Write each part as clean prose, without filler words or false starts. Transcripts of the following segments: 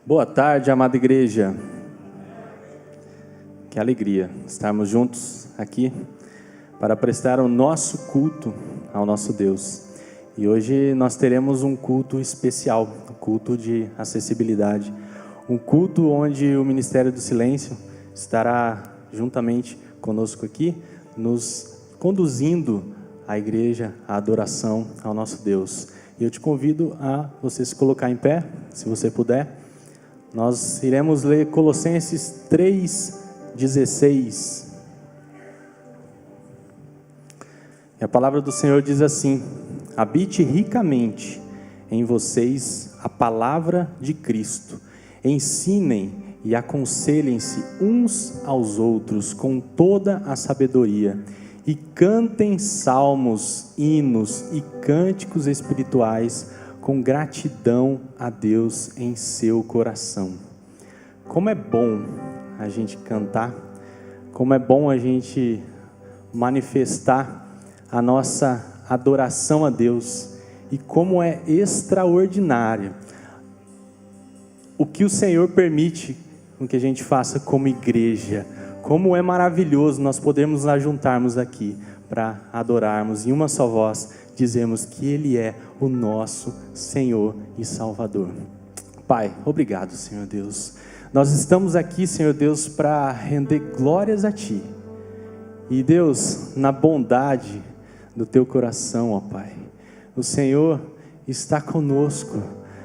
Boa tarde, amada igreja. Que alegria estarmos juntos aqui para prestar o nosso culto ao nosso Deus. E hoje nós teremos um culto especial, um culto de acessibilidade, um culto onde o Ministério do Silêncio estará juntamente conosco aqui, nos conduzindo a igreja, a adoração ao nosso Deus. E eu te convido a você se colocar em pé, se você puder. Nós iremos ler Colossenses 3,16. E a palavra do Senhor diz assim: habite ricamente em vocês a palavra de Cristo. Ensinem e aconselhem-se uns aos outros com toda a sabedoria. E cantem salmos, hinos e cânticos espirituais com gratidão a Deus em seu coração. Como é bom a gente cantar, como é bom a gente manifestar a nossa adoração a Deus, e como é extraordinário o que o Senhor permite com que a gente faça como igreja. Como é maravilhoso nós podermos nos juntarmos aqui para adorarmos em uma só voz, dizemos que Ele é o nosso Senhor e Salvador. Pai, obrigado, Senhor Deus. Nós estamos aqui, Senhor Deus, para render glórias a Ti. E Deus, na bondade do Teu coração, ó Pai, o Senhor está conosco.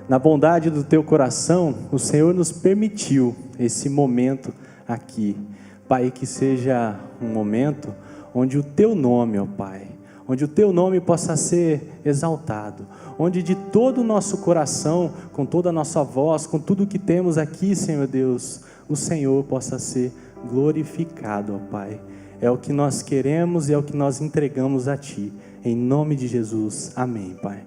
Na bondade do Teu coração, o Senhor nos permitiu esse momento aqui. Pai, que seja um momento onde o Teu nome, ó Pai, onde o Teu nome possa ser exaltado, onde de todo o nosso coração, com toda a nossa voz, com tudo que temos aqui, Senhor Deus, o Senhor possa ser glorificado, ó Pai. É o que nós queremos e é o que nós entregamos a Ti, em nome de Jesus, amém, Pai.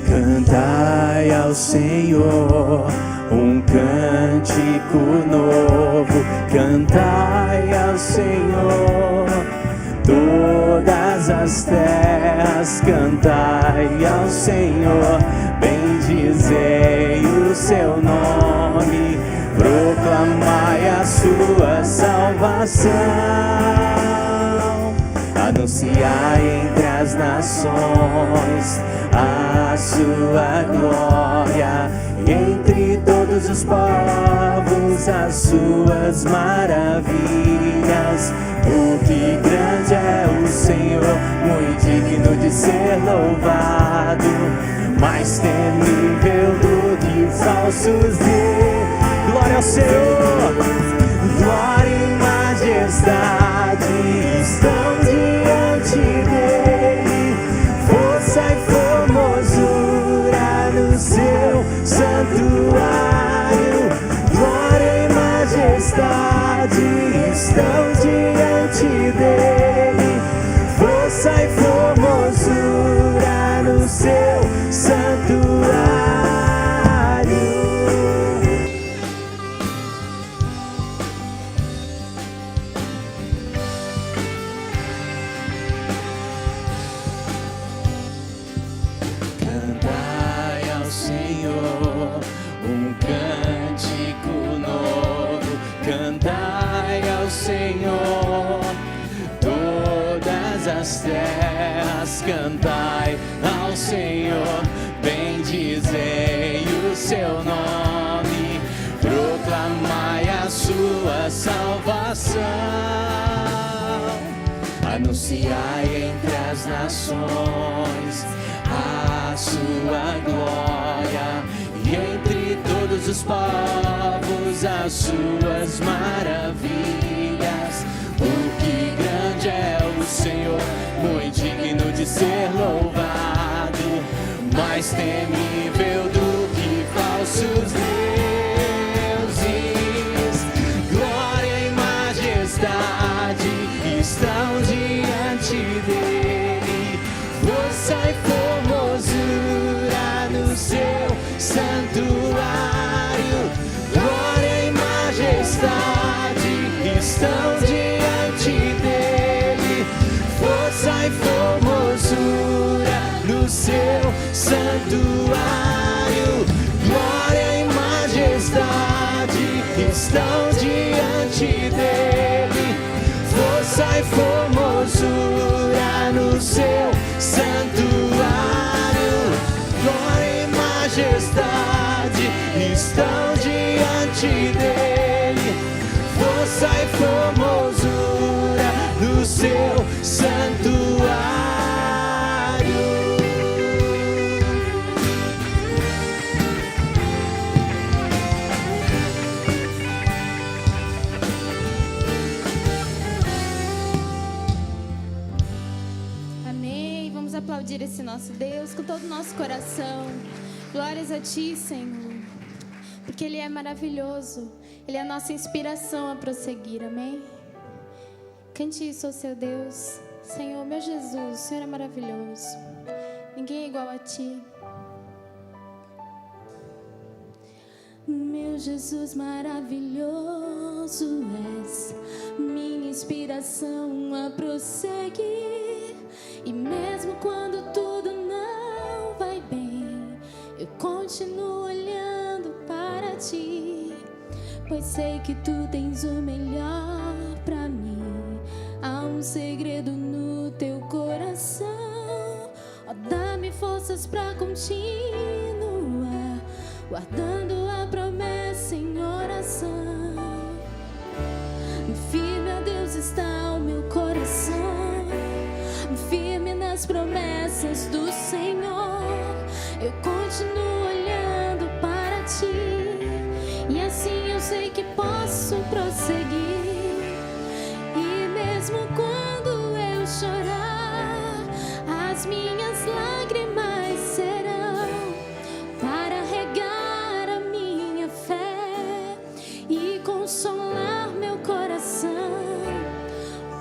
Cantai ao Senhor um cântico novo, cantai ao Senhor todas as terras, cantai ao Senhor, bendizei o seu nome, proclamai a sua salvação, anunciai entre as nações a sua glória, entre todos os povos as suas maravilhas. O que grande é o Senhor, muito digno de ser louvado, mais temível do que falsos deuses. Glória ao Senhor, glória e majestade estão diante dele, força e formosura no seu santuário, glória e majestade estão diante dele, força e formosura no seu santuário. Cantai ao Senhor um cântico novo, cantai ao Senhor todas as terras, cantai ao Senhor, bendizei o seu nome, proclamai a sua salvação, anunciai entre as nações a sua glória, e entre todos os povos as suas maravilhas. O que grande é o Senhor, muito digno de ser louvado, mais temível do que falsos deuses. Glória e majestade estão diante dele, força e formosura no seu santuário, seu santuário. Glória e majestade estão diante dele. Força e formosura no seu santuário. Glória e majestade estão diante dele. Força e formosura no seu santuário. Amém. Vamos aplaudir esse nosso Deus com todo o nosso coração. Glórias a Ti, Senhor, porque Ele é maravilhoso. Ele é a nossa inspiração a prosseguir, amém? Cante isso ao seu Deus. Senhor, meu Jesus, o Senhor é maravilhoso. Ninguém é igual a Ti. Meu Jesus maravilhoso és, minha inspiração a prosseguir. E mesmo quando tudo não vai bem, eu continuo olhando para Ti, pois sei que Tu tens o melhor pra mim. Há um segredo no Teu coração. Ó, dá-me forças pra continuar, guardando a promessa em oração. Firme, ó Deus, está o meu coração, firme nas promessas do Senhor. Eu continuo olhando para Ti, e assim eu sei que posso prosseguir. E mesmo quando eu chorar, as minhas lágrimas serão para regar a minha fé e consolar meu coração.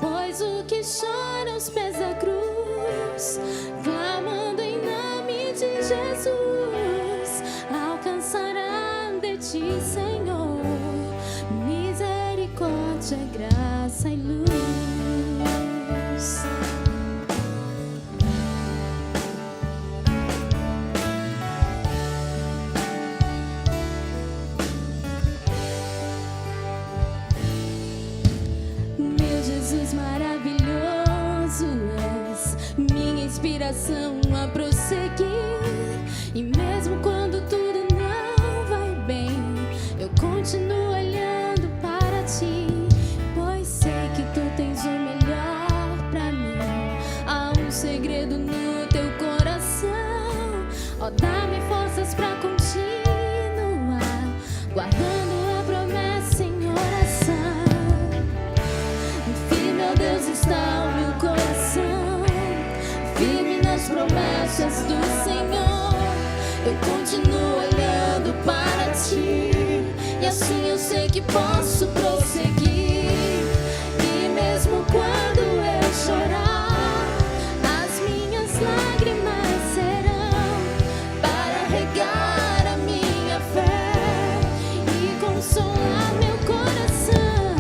Pois o que chora aos pés da cruz, clamando em nome de Jesus, alcançará de Ti, Senhor, misericórdia, graça e luz. Meu Jesus maravilhoso és, minha inspiração a prosseguir. E mesmo quando tudo não vai bem, eu continuo olhando para Ti, pois sei que Tu tens o melhor pra mim. Há um segredo no Teu coração. Ó, dá-me forças pra continuar, guardando a promessa em oração. Firme, ó Deus, está o meu coração, firme nas promessas do Senhor. Eu continuo olhando para Ti, e assim eu sei que posso prosseguir. E mesmo quando eu chorar, as minhas lágrimas serão para regar a minha fé e consolar meu coração.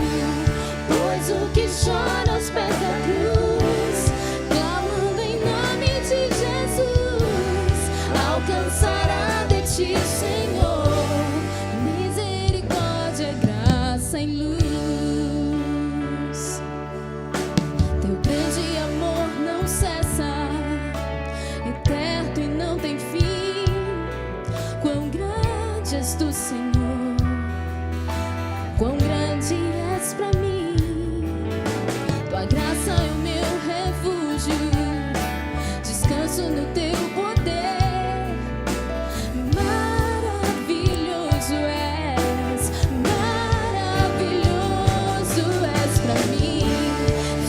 Pois o que chora aos pés da cruz, clamando em nome de Jesus, alcançará de Ti, Senhor, misericórdia, graça e luz. Teu grande amor não cessa, eterno e não tem fim. Quão grande és Tu, Senhor, quão grande és pra mim. Tua graça é o meu refúgio, descanso no Teu poder. Maravilhoso és pra mim.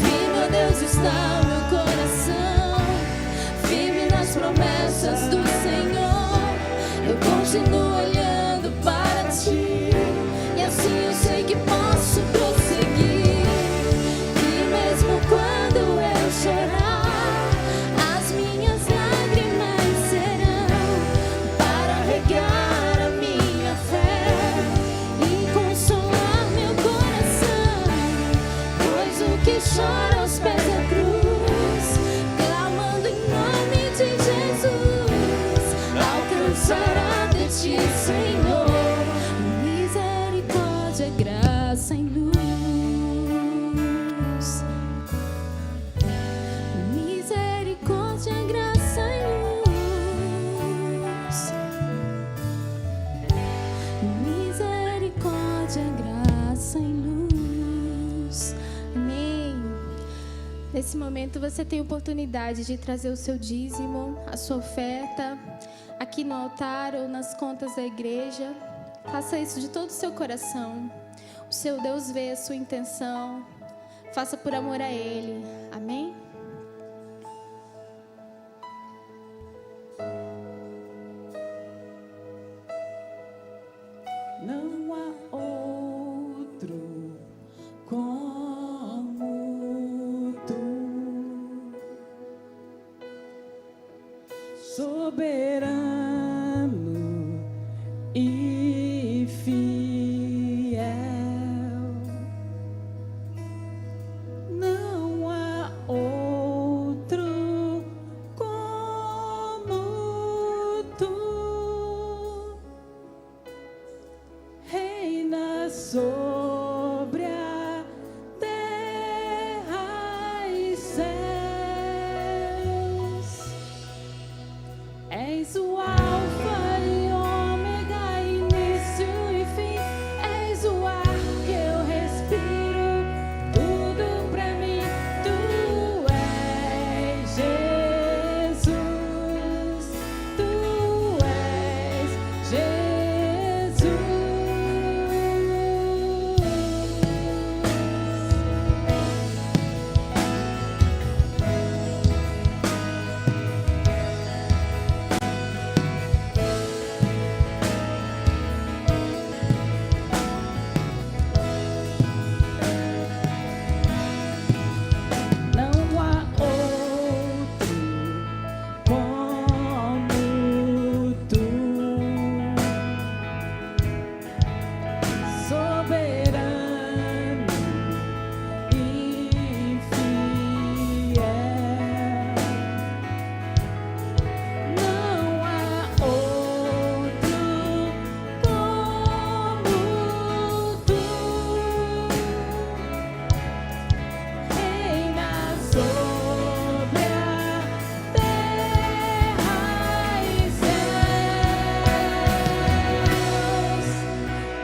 Firme, ó Deus, está o meu coração, firme nas promessas do Senhor. Eu continuo olhando para Ti, e assim eu sei que posso prosseguir. E mesmo quando eu chorar, as minhas lágrimas serão para regar a minha fé e consolar meu coração. Pois o que chora aos pés da cruz, clamando em nome de Jesus, ti, Senhor. Misericórdia, graça em luz. Misericórdia, graça em luz. Misericórdia, graça em luz. Amém. Nesse momento você tem oportunidade de trazer o seu dízimo, a sua oferta, aqui no altar ou nas contas da igreja. Faça isso de todo o seu coração. O seu Deus vê a sua intenção. Faça por amor a Ele. Amém? Não há outro como tu, soberano e fiel. Não há outro como tu, reina sobre a terra e céus. És o Alfa e Ômega, início e fim. És o ar que eu respiro, tudo pra mim. Tu és Jesus, tu és Jesus. Não há outro como tu, soberano e fiel. Não há outro como tu, reina sobre a terra e céus.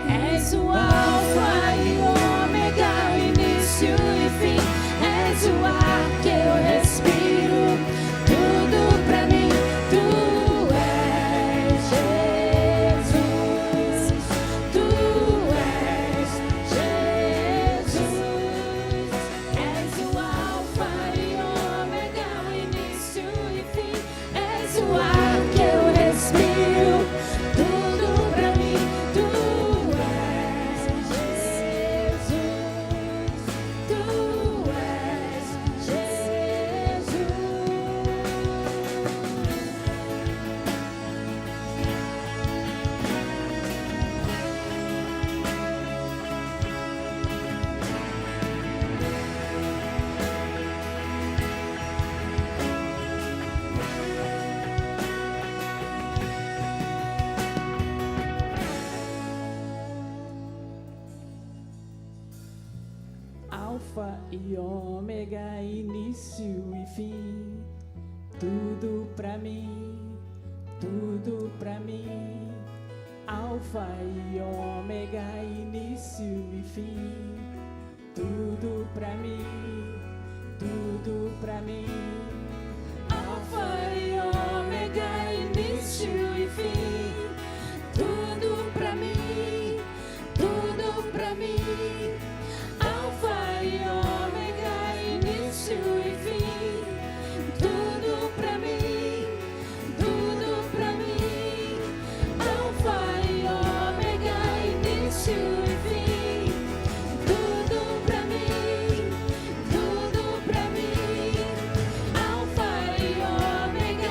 És o Alfa e Ômega, o início e fim. És o ar que eu respiro, tudo pra mim. Tu és Jesus, tu és Jesus. És o Alfa e Ômega, o início e fim. És o ar que eu respiro, tudo pra mim. Tu és Jesus, tu és Jesus. Alfa e Ômega, início e fim. Tudo pra mim, tudo pra mim. Alfa e Ômega, início e fim. Tudo pra mim, tudo pra mim. Alfa e Ômega, início e fim. Tudo pra mim, tudo pra mim. Alfa e Ômega, início e fim. Tudo pra mim, tudo pra mim. Alfa e Ômega, início e fim. Tudo pra mim, tudo pra mim. Alfa e Ômega,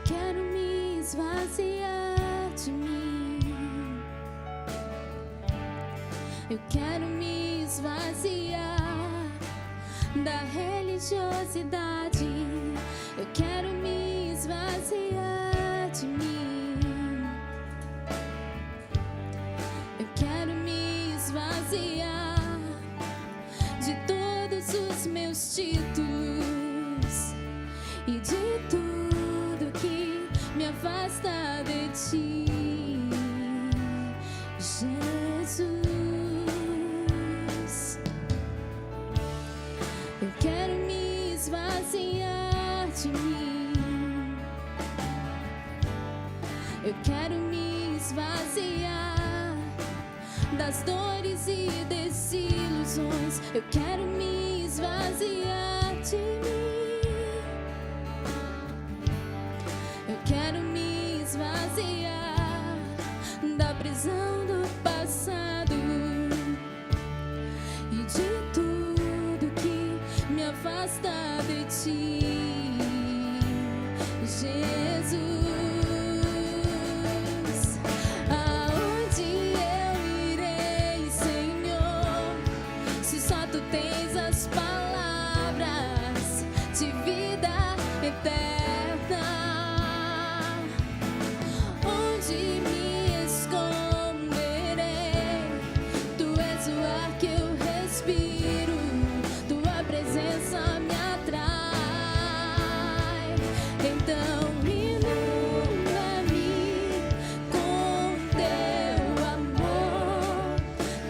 quero me esvaziar de mim. Eu quero me esvaziar da religiosidade. Eu quero me esvaziar de mim. Eu quero me esvaziar de todos os meus títulos e de tudo que me afasta de ti, Jesus. Eu quero me esvaziar de mim. Eu quero me esvaziar das dores e desilusões. Eu quero me esvaziar de mim. Eu quero me esvaziar da prisão do passado e de tudo que me afasta de ti, Jesus. Aonde eu irei, Senhor, se só tu tens as palavras de vida eterna? Onde me esconderei? Tu és o ar que eu respiro, tua presença me atrai. Então inunda-me com teu amor,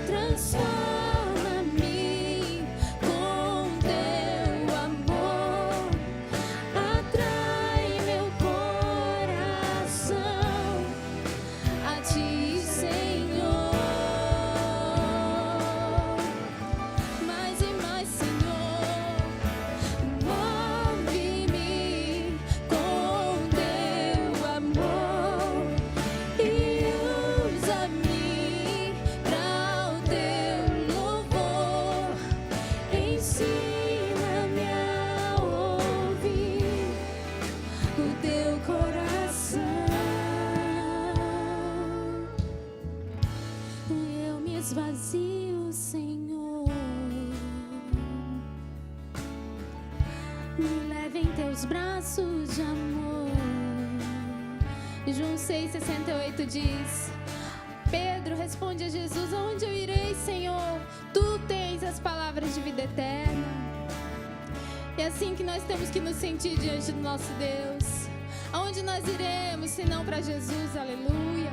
transforma-me com teu amor, atrai meu coração a ti, Senhor. Mais e mais, Senhor, move-me com teu amor e usa-me para o teu louvor. Ensina-me a ouvir o teu coração. Eu me esvazio, Senhor. Me leve em teus braços de amor. João 6,68 diz: Pedro responde a Jesus: aonde eu irei, Senhor? Tu tens as palavras de vida eterna. É assim que nós temos que nos sentir diante do nosso Deus. Aonde nós iremos, se não para Jesus? Aleluia.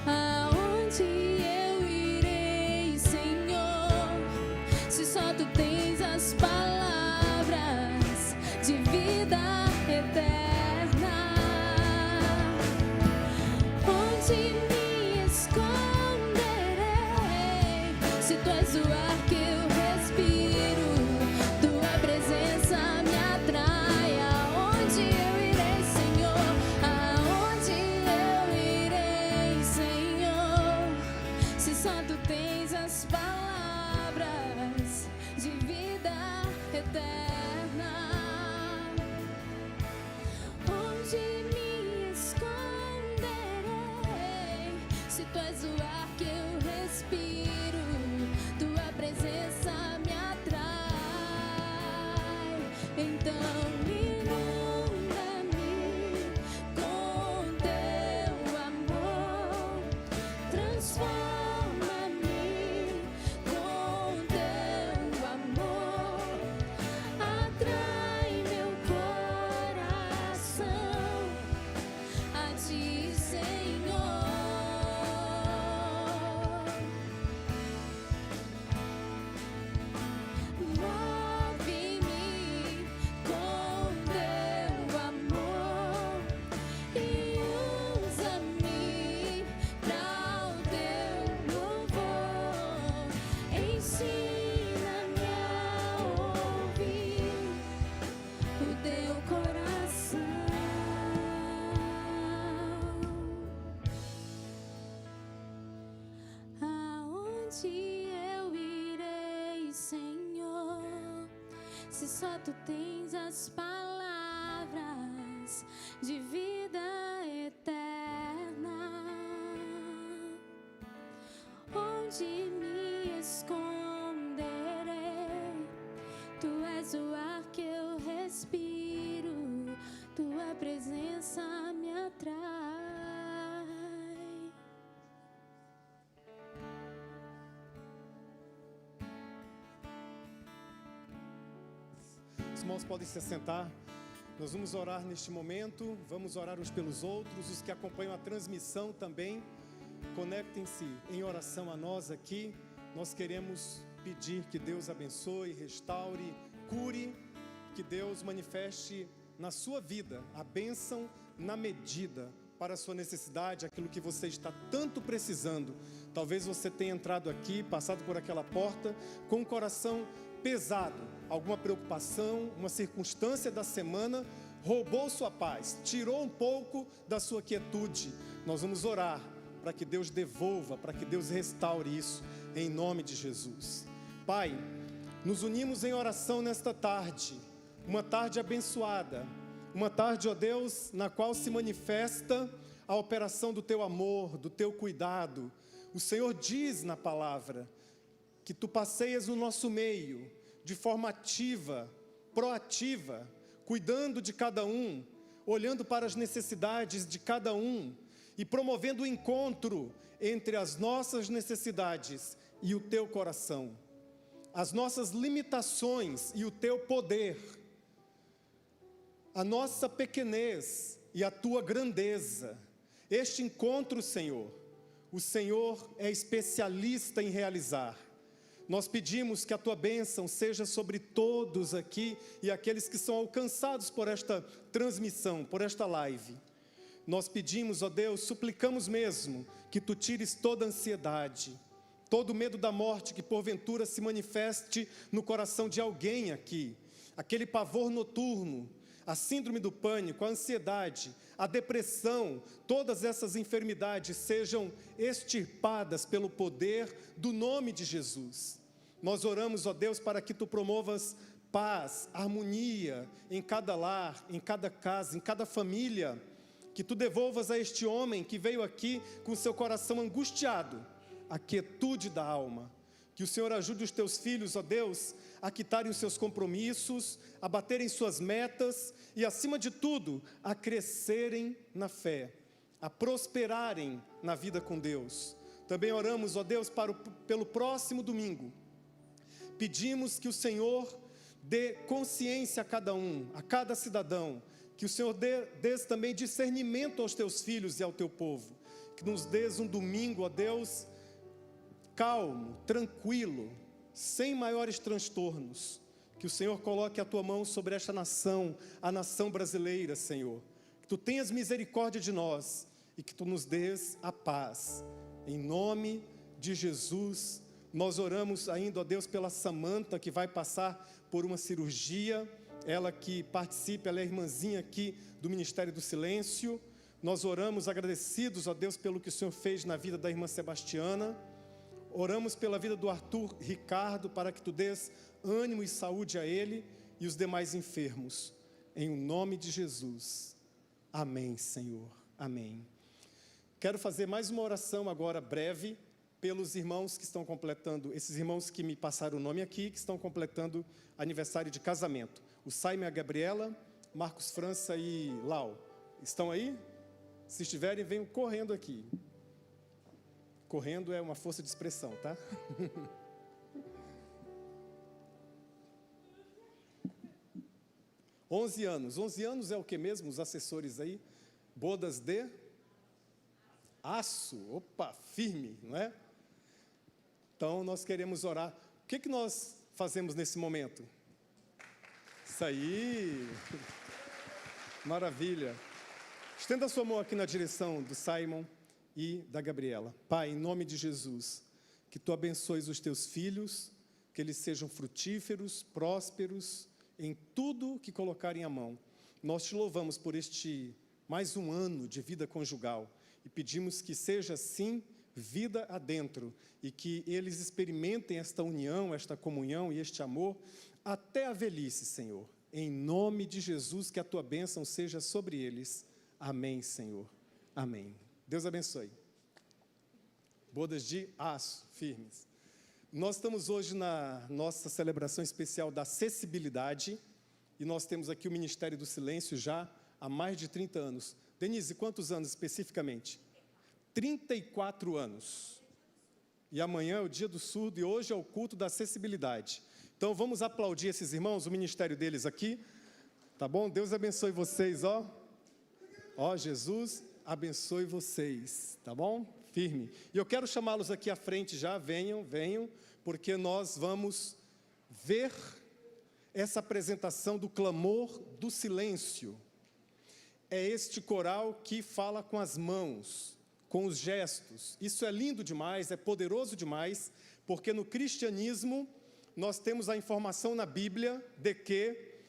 Aonde eu irei, Senhor, se só tu tens as palavras de vida eterna? Onde me esconderei, se tu és o ar que eu respiro, tua presença me atrai? Aonde eu irei, Senhor? Aonde eu irei, Senhor, se só tu tens as palavras de vida eterna? Onde me esconderei, se tu és o ar que eu respiro, tua presença me atrai? Então inunda-me com teu amor, transforma-me com teu amor, atrai meu coração a ti, Senhor. Move-me com teu amor e usa-me para o teu louvor. Ensina-me a ouvir o teu coração. Aonde eu irei, Senhor, se só tu tens as palavras promessas de vida eterna. Onde me esconderei? Tu és o ar que eu respiro, tua presença me atrai. Os irmãos podem se assentar. Nós vamos orar neste momento, vamos orar uns pelos outros. Os que acompanham a transmissão também, conectem-se em oração a nós aqui. Nós queremos pedir que Deus abençoe, restaure, cure, que Deus manifeste na sua vida a bênção na medida para a sua necessidade, aquilo que você está tanto precisando. Talvez você tenha entrado aqui, passado por aquela porta com o coração pesado, alguma preocupação, uma circunstância da semana roubou sua paz, tirou um pouco da sua quietude. Nós vamos orar para que Deus devolva, para que Deus restaure isso, em nome de Jesus. Pai, nos unimos em oração nesta tarde, uma tarde abençoada, uma tarde, ó Deus, na qual se manifesta a operação do Teu amor, do Teu cuidado. O Senhor diz na palavra que Tu passeias no nosso meio, de forma ativa, proativa, cuidando de cada um, olhando para as necessidades de cada um e promovendo o encontro entre as nossas necessidades e o Teu coração, as nossas limitações e o Teu poder, a nossa pequenez e a Tua grandeza. Este encontro, Senhor, o Senhor é especialista em realizar. Nós pedimos que a Tua bênção seja sobre todos aqui e aqueles que são alcançados por esta transmissão, por esta live. Nós pedimos, ó Deus, suplicamos mesmo que Tu tires toda a ansiedade, todo o medo da morte que porventura se manifeste no coração de alguém aqui, aquele pavor noturno, a síndrome do pânico, a ansiedade, a depressão, todas essas enfermidades sejam extirpadas pelo poder do nome de Jesus. Nós oramos, ó Deus, para que Tu promovas paz, harmonia em cada lar, em cada casa, em cada família, que Tu devolvas a este homem que veio aqui com seu coração angustiado, a quietude da alma. Que o Senhor ajude os Teus filhos, ó Deus, a quitarem os seus compromissos, a baterem suas metas e, acima de tudo, a crescerem na fé, a prosperarem na vida com Deus. Também oramos, ó Deus, pelo próximo domingo. Pedimos que o Senhor dê consciência a cada um, a cada cidadão, que o Senhor dê também discernimento aos Teus filhos e ao Teu povo, que nos dês um domingo, ó Deus, calmo, tranquilo, sem maiores transtornos. Que o Senhor coloque a Tua mão sobre esta nação, a nação brasileira, Senhor. Que Tu tenhas misericórdia de nós e que Tu nos dês a paz. Em nome de Jesus, nós oramos ainda, ó Deus, pela Samanta, que vai passar por uma cirurgia. Ela que participa, ela é irmãzinha aqui do Ministério do Silêncio. Nós oramos agradecidos, ó Deus, pelo que o Senhor fez na vida da irmã Sebastiana. Oramos pela vida do Arthur Ricardo, para que Tu dês ânimo e saúde a ele e os demais enfermos. Em nome de Jesus. Amém, Senhor. Amém. Quero fazer mais uma oração agora breve pelos irmãos que estão completando, esses irmãos que me passaram o nome aqui, que estão completando aniversário de casamento. O Saime e a Gabriela, Marcos França e Lau. Estão aí? Se estiverem, venham correndo aqui. Correndo é uma força de expressão, tá? onze anos. 11 anos é o que mesmo? Os assessores aí? Bodas de aço. Opa, firme, não é? Então, nós queremos orar. O que nós fazemos nesse momento? Isso aí. Maravilha. Estenda a sua mão aqui na direção do Simon e da Gabriela. Pai, em nome de Jesus, que Tu abençoes os Teus filhos, que eles sejam frutíferos, prósperos, em tudo que colocarem a mão. Nós Te louvamos por este mais um ano de vida conjugal e pedimos que seja assim, vida adentro, e que eles experimentem esta união, esta comunhão e este amor até a velhice, Senhor. Em nome de Jesus, que a tua bênção seja sobre eles. Amém, Senhor. Amém. Deus abençoe. Bodas de aço, firmes. Nós estamos hoje na nossa celebração especial da acessibilidade e nós temos aqui o Ministério do Silêncio já há mais de 30 anos. Denise, quantos anos especificamente? 34 anos. E amanhã é o dia do surdo e hoje é o culto da acessibilidade. Então vamos aplaudir esses irmãos, o ministério deles aqui. Tá bom? Deus abençoe vocês, ó. Ó, Jesus abençoe vocês, tá bom? Firme. E eu quero chamá-los aqui à frente já, venham, porque nós vamos ver essa apresentação do clamor do silêncio. É este coral que fala com as mãos, com os gestos. Isso é lindo demais, é poderoso demais, porque no cristianismo nós temos a informação na Bíblia de que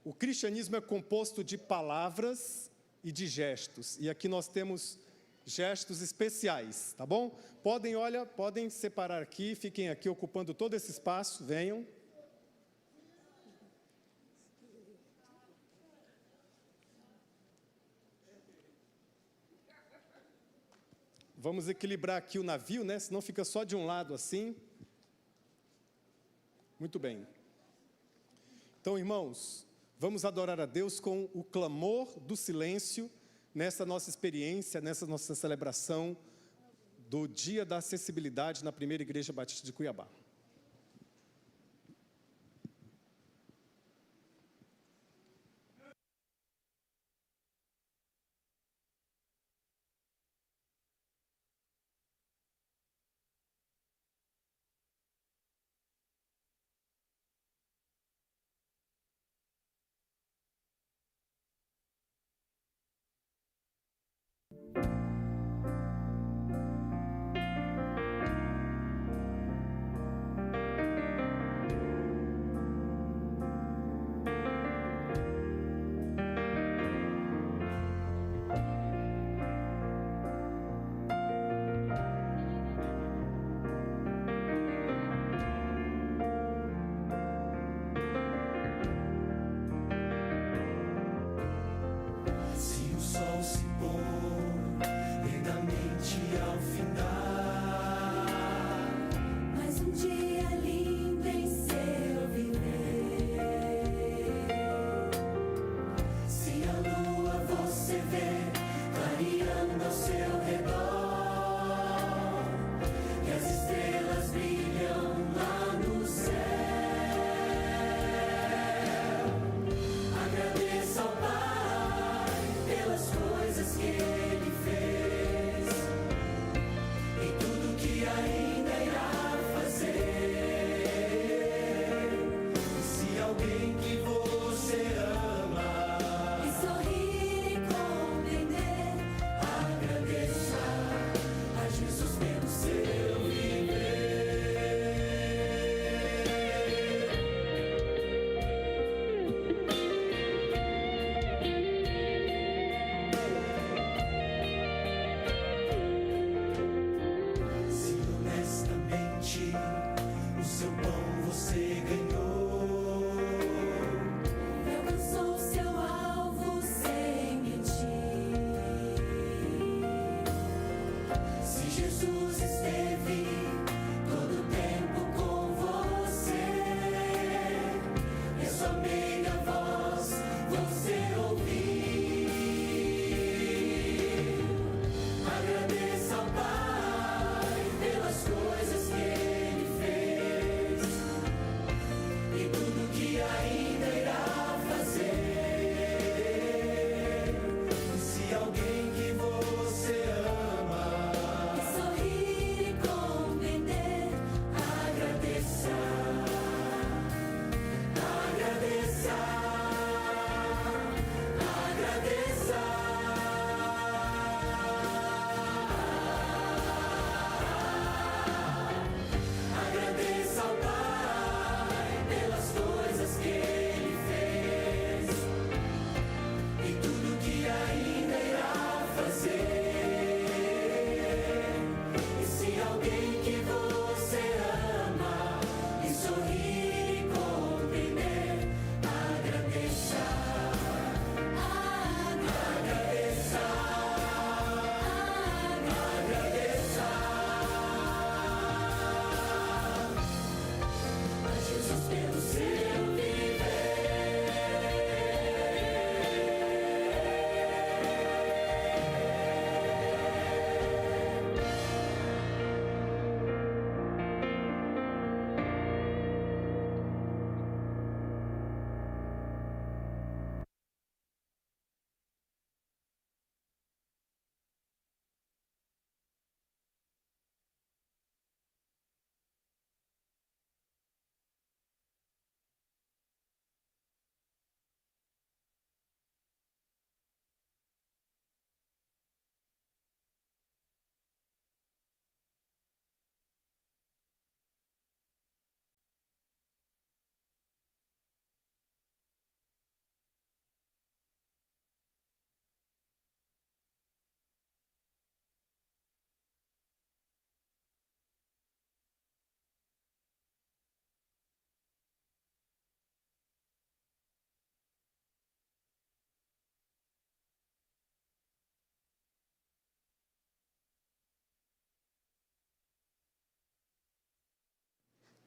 o cristianismo é composto de palavras e de gestos. E aqui nós temos gestos especiais, tá bom? Podem separar aqui, fiquem aqui ocupando todo esse espaço, venham. Vamos equilibrar aqui o navio, né? Senão fica só de um lado assim. Muito bem. Então, irmãos, vamos adorar a Deus com o clamor do silêncio nessa nossa experiência, nessa nossa celebração do Dia da Acessibilidade na Primeira Igreja Batista de Cuiabá. Se o sol se pôr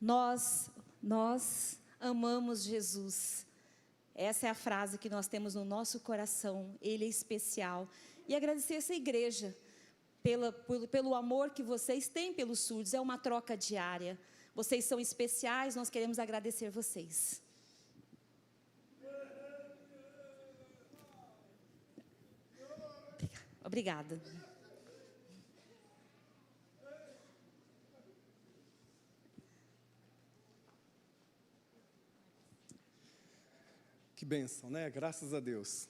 Nós amamos Jesus. Essa é a frase que nós temos no nosso coração. Ele é especial. E agradecer essa igreja pelo amor que vocês têm pelos surdos. É uma troca diária. Vocês são especiais, nós queremos agradecer vocês. Obrigada. Que bênção, né? Graças a Deus.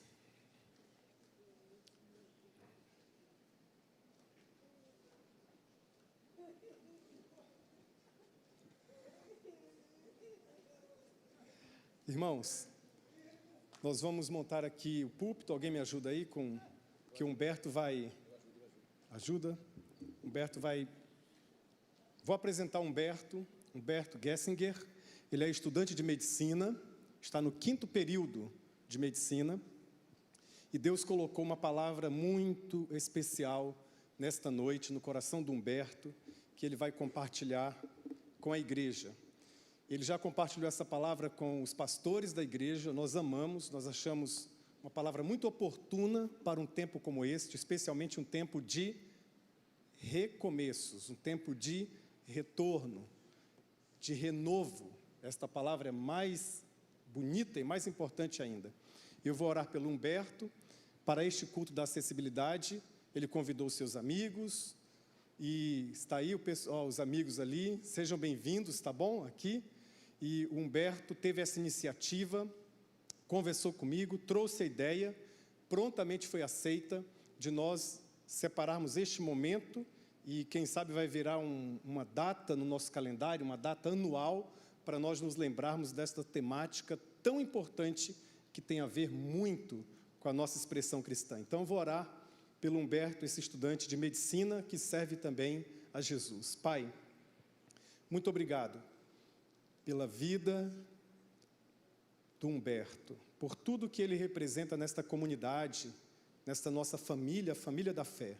Irmãos, nós vamos montar aqui o púlpito. Alguém me ajuda aí com que o Humberto vai... Ajuda? Humberto vai... Vou apresentar Humberto Gessinger. Ele é estudante de medicina, está no 5º período de medicina. E Deus colocou uma palavra muito especial nesta noite, no coração do Humberto, que ele vai compartilhar com a igreja. Ele já compartilhou essa palavra com os pastores da igreja. Nós amamos, nós achamos uma palavra muito oportuna para um tempo como este, especialmente um tempo de recomeços, um tempo de retorno, de renovo. Esta palavra é mais bonita e mais importante ainda. Eu vou orar pelo Humberto. Para este culto da acessibilidade, ele convidou seus amigos, e está aí o pessoal, os amigos ali, sejam bem-vindos, tá bom? Aqui. E o Humberto teve essa iniciativa, conversou comigo, trouxe a ideia, prontamente foi aceita, de nós separarmos este momento, e quem sabe vai virar uma data no nosso calendário, uma data anual, para nós nos lembrarmos desta temática tão importante, que tem a ver muito com a nossa expressão cristã. Então, eu vou orar pelo Humberto, esse estudante de medicina, que serve também a Jesus. Pai, muito obrigado pela vida do Humberto, por tudo que ele representa nesta comunidade, nesta nossa família, a família da fé,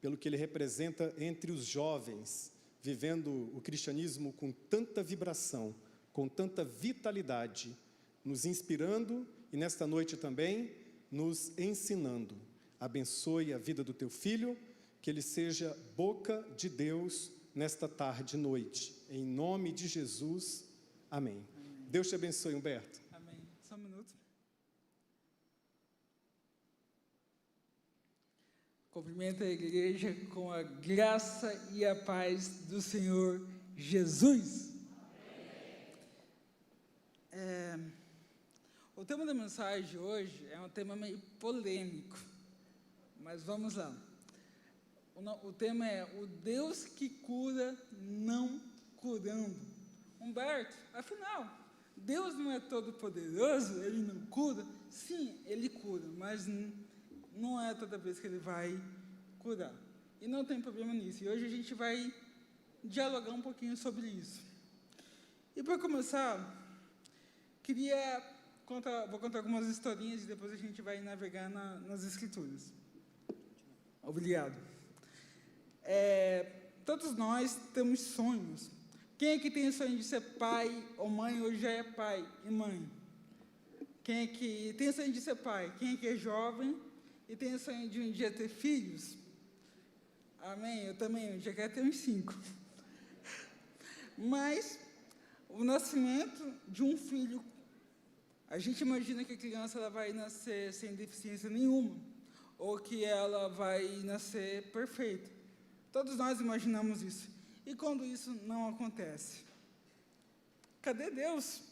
pelo que ele representa entre os jovens, vivendo o cristianismo com tanta vibração, com tanta vitalidade, nos inspirando e nesta noite também nos ensinando. Abençoe a vida do teu filho, que ele seja boca de Deus nesta tarde e noite. Em nome de Jesus, amém. Deus te abençoe, Humberto. Amém. Só um minuto. Cumprimento a igreja com a graça e a paz do Senhor Jesus. O tema da mensagem de hoje é um tema meio polêmico, mas vamos lá. O tema é o Deus que cura não curando. Humberto, afinal, Deus não é todo poderoso, Ele não cura? Sim, Ele cura, mas não é toda vez que Ele vai curar. E não tem problema nisso. E hoje a gente vai dialogar um pouquinho sobre isso. E para começar, vou contar algumas historinhas e depois a gente vai navegar nas Escrituras. Obrigado. Todos nós temos sonhos. Quem é que tem o sonho de ser pai ou mãe, hoje já é pai e mãe? Quem é que tem o sonho de ser pai? Quem é que é jovem e tem o sonho de um dia ter filhos? Amém? Eu também, um dia quero ter uns 5. Mas o nascimento de um filho, a gente imagina que a criança ela vai nascer sem deficiência nenhuma, ou que ela vai nascer perfeita. Todos nós imaginamos isso. E quando isso não acontece? Cadê Deus?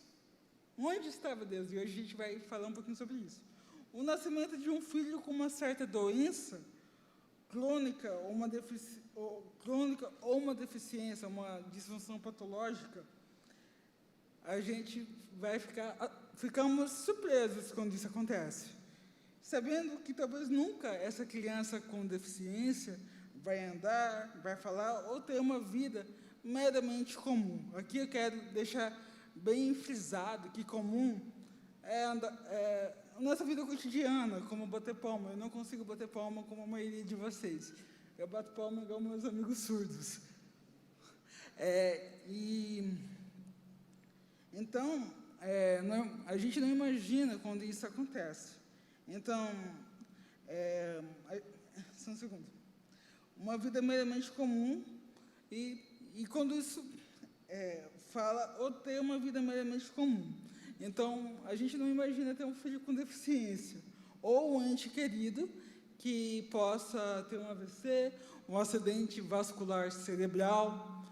Onde estava Deus? E hoje a gente vai falar um pouquinho sobre isso. O nascimento de um filho com uma certa doença, crônica ou uma deficiência, uma disfunção patológica, a gente vai ficamos surpresos quando isso acontece, sabendo que talvez nunca essa criança com deficiência vai andar, vai falar ou ter uma vida meramente comum. Aqui eu quero deixar bem frisado que comum é a nossa vida cotidiana, como bater palma. Eu não consigo bater palma como a maioria de vocês. Eu bato palma igual meus amigos surdos. Então, a gente não imagina quando isso acontece. Então, só um segundo. Uma vida meramente comum, e quando isso fala, ou ter uma vida meramente comum. Então, a gente não imagina ter um filho com deficiência, ou um ente querido que possa ter um AVC, um acidente vascular cerebral,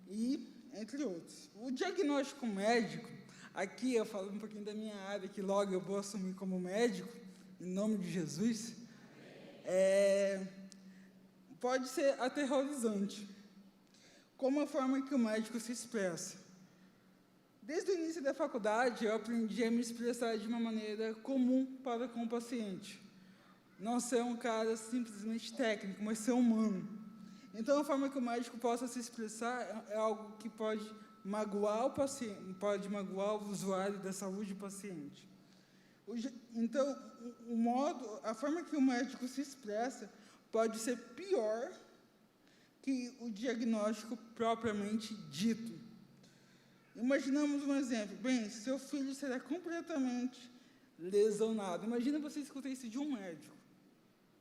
e entre outros. O diagnóstico médico, aqui eu falo um pouquinho da minha área, que logo eu vou assumir como médico, em nome de Jesus, pode ser aterrorizante, como a forma que o médico se expressa. Desde o início da faculdade, eu aprendi a me expressar de uma maneira comum para com o paciente. Não ser um cara simplesmente técnico, mas ser humano. Então, a forma que o médico possa se expressar é algo que pode magoar o paciente, pode magoar o usuário da saúde do paciente. Então, a forma que o médico se expressa pode ser pior que o diagnóstico propriamente dito. Imaginamos um exemplo. Bem, seu filho será completamente lesionado. Imagina você escutar isso de um médico.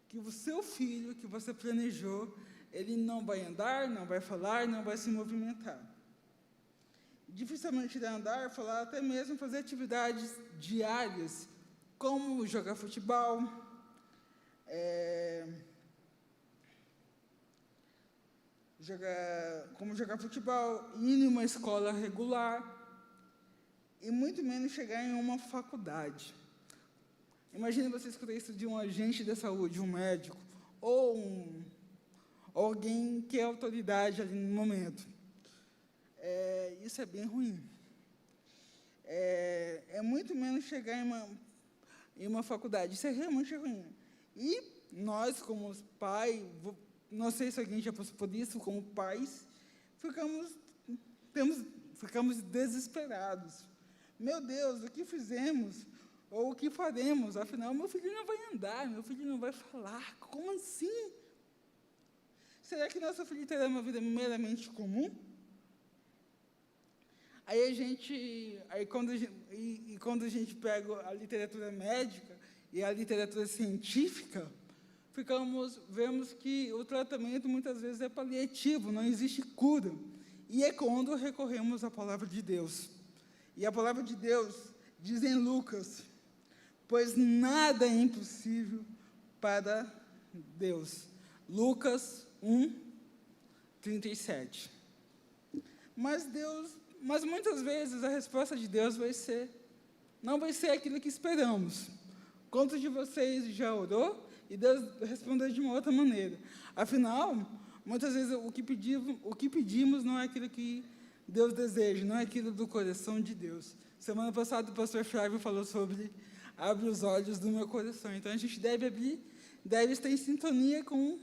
Que o seu filho, que você planejou, ele não vai andar, não vai falar, não vai se movimentar. Dificilmente irá andar, falar, até mesmo fazer atividades diárias, como jogar futebol, jogar futebol, ir em uma escola regular, e muito menos chegar em uma faculdade. Imagine você escutar isso de um agente da saúde, um médico, ou alguém que é autoridade ali no momento. Isso é bem ruim. É muito menos chegar em uma faculdade. Isso é realmente ruim. E nós, como pais, não sei se alguém já passou por isso, como pais, ficamos desesperados. Meu Deus, o que fizemos? Ou o que faremos? Afinal, meu filho não vai andar, meu filho não vai falar. Como assim? Será que nosso filho terá uma vida meramente comum? Quando a gente pega a literatura médica e a literatura científica, vemos que o tratamento muitas vezes é paliativo, não existe cura. E é quando recorremos à palavra de Deus. E a palavra de Deus diz em Lucas: pois nada é impossível para Deus. Lucas 1:37. Mas muitas vezes a resposta de Deus não vai ser aquilo que esperamos. Quantos de vocês já orou e Deus respondeu de uma outra maneira? Afinal, muitas vezes o que pedimos não é aquilo que Deus deseja, não é aquilo do coração de Deus. Semana passada o pastor Flávio falou sobre abre os olhos do meu coração. Então a gente deve estar em sintonia com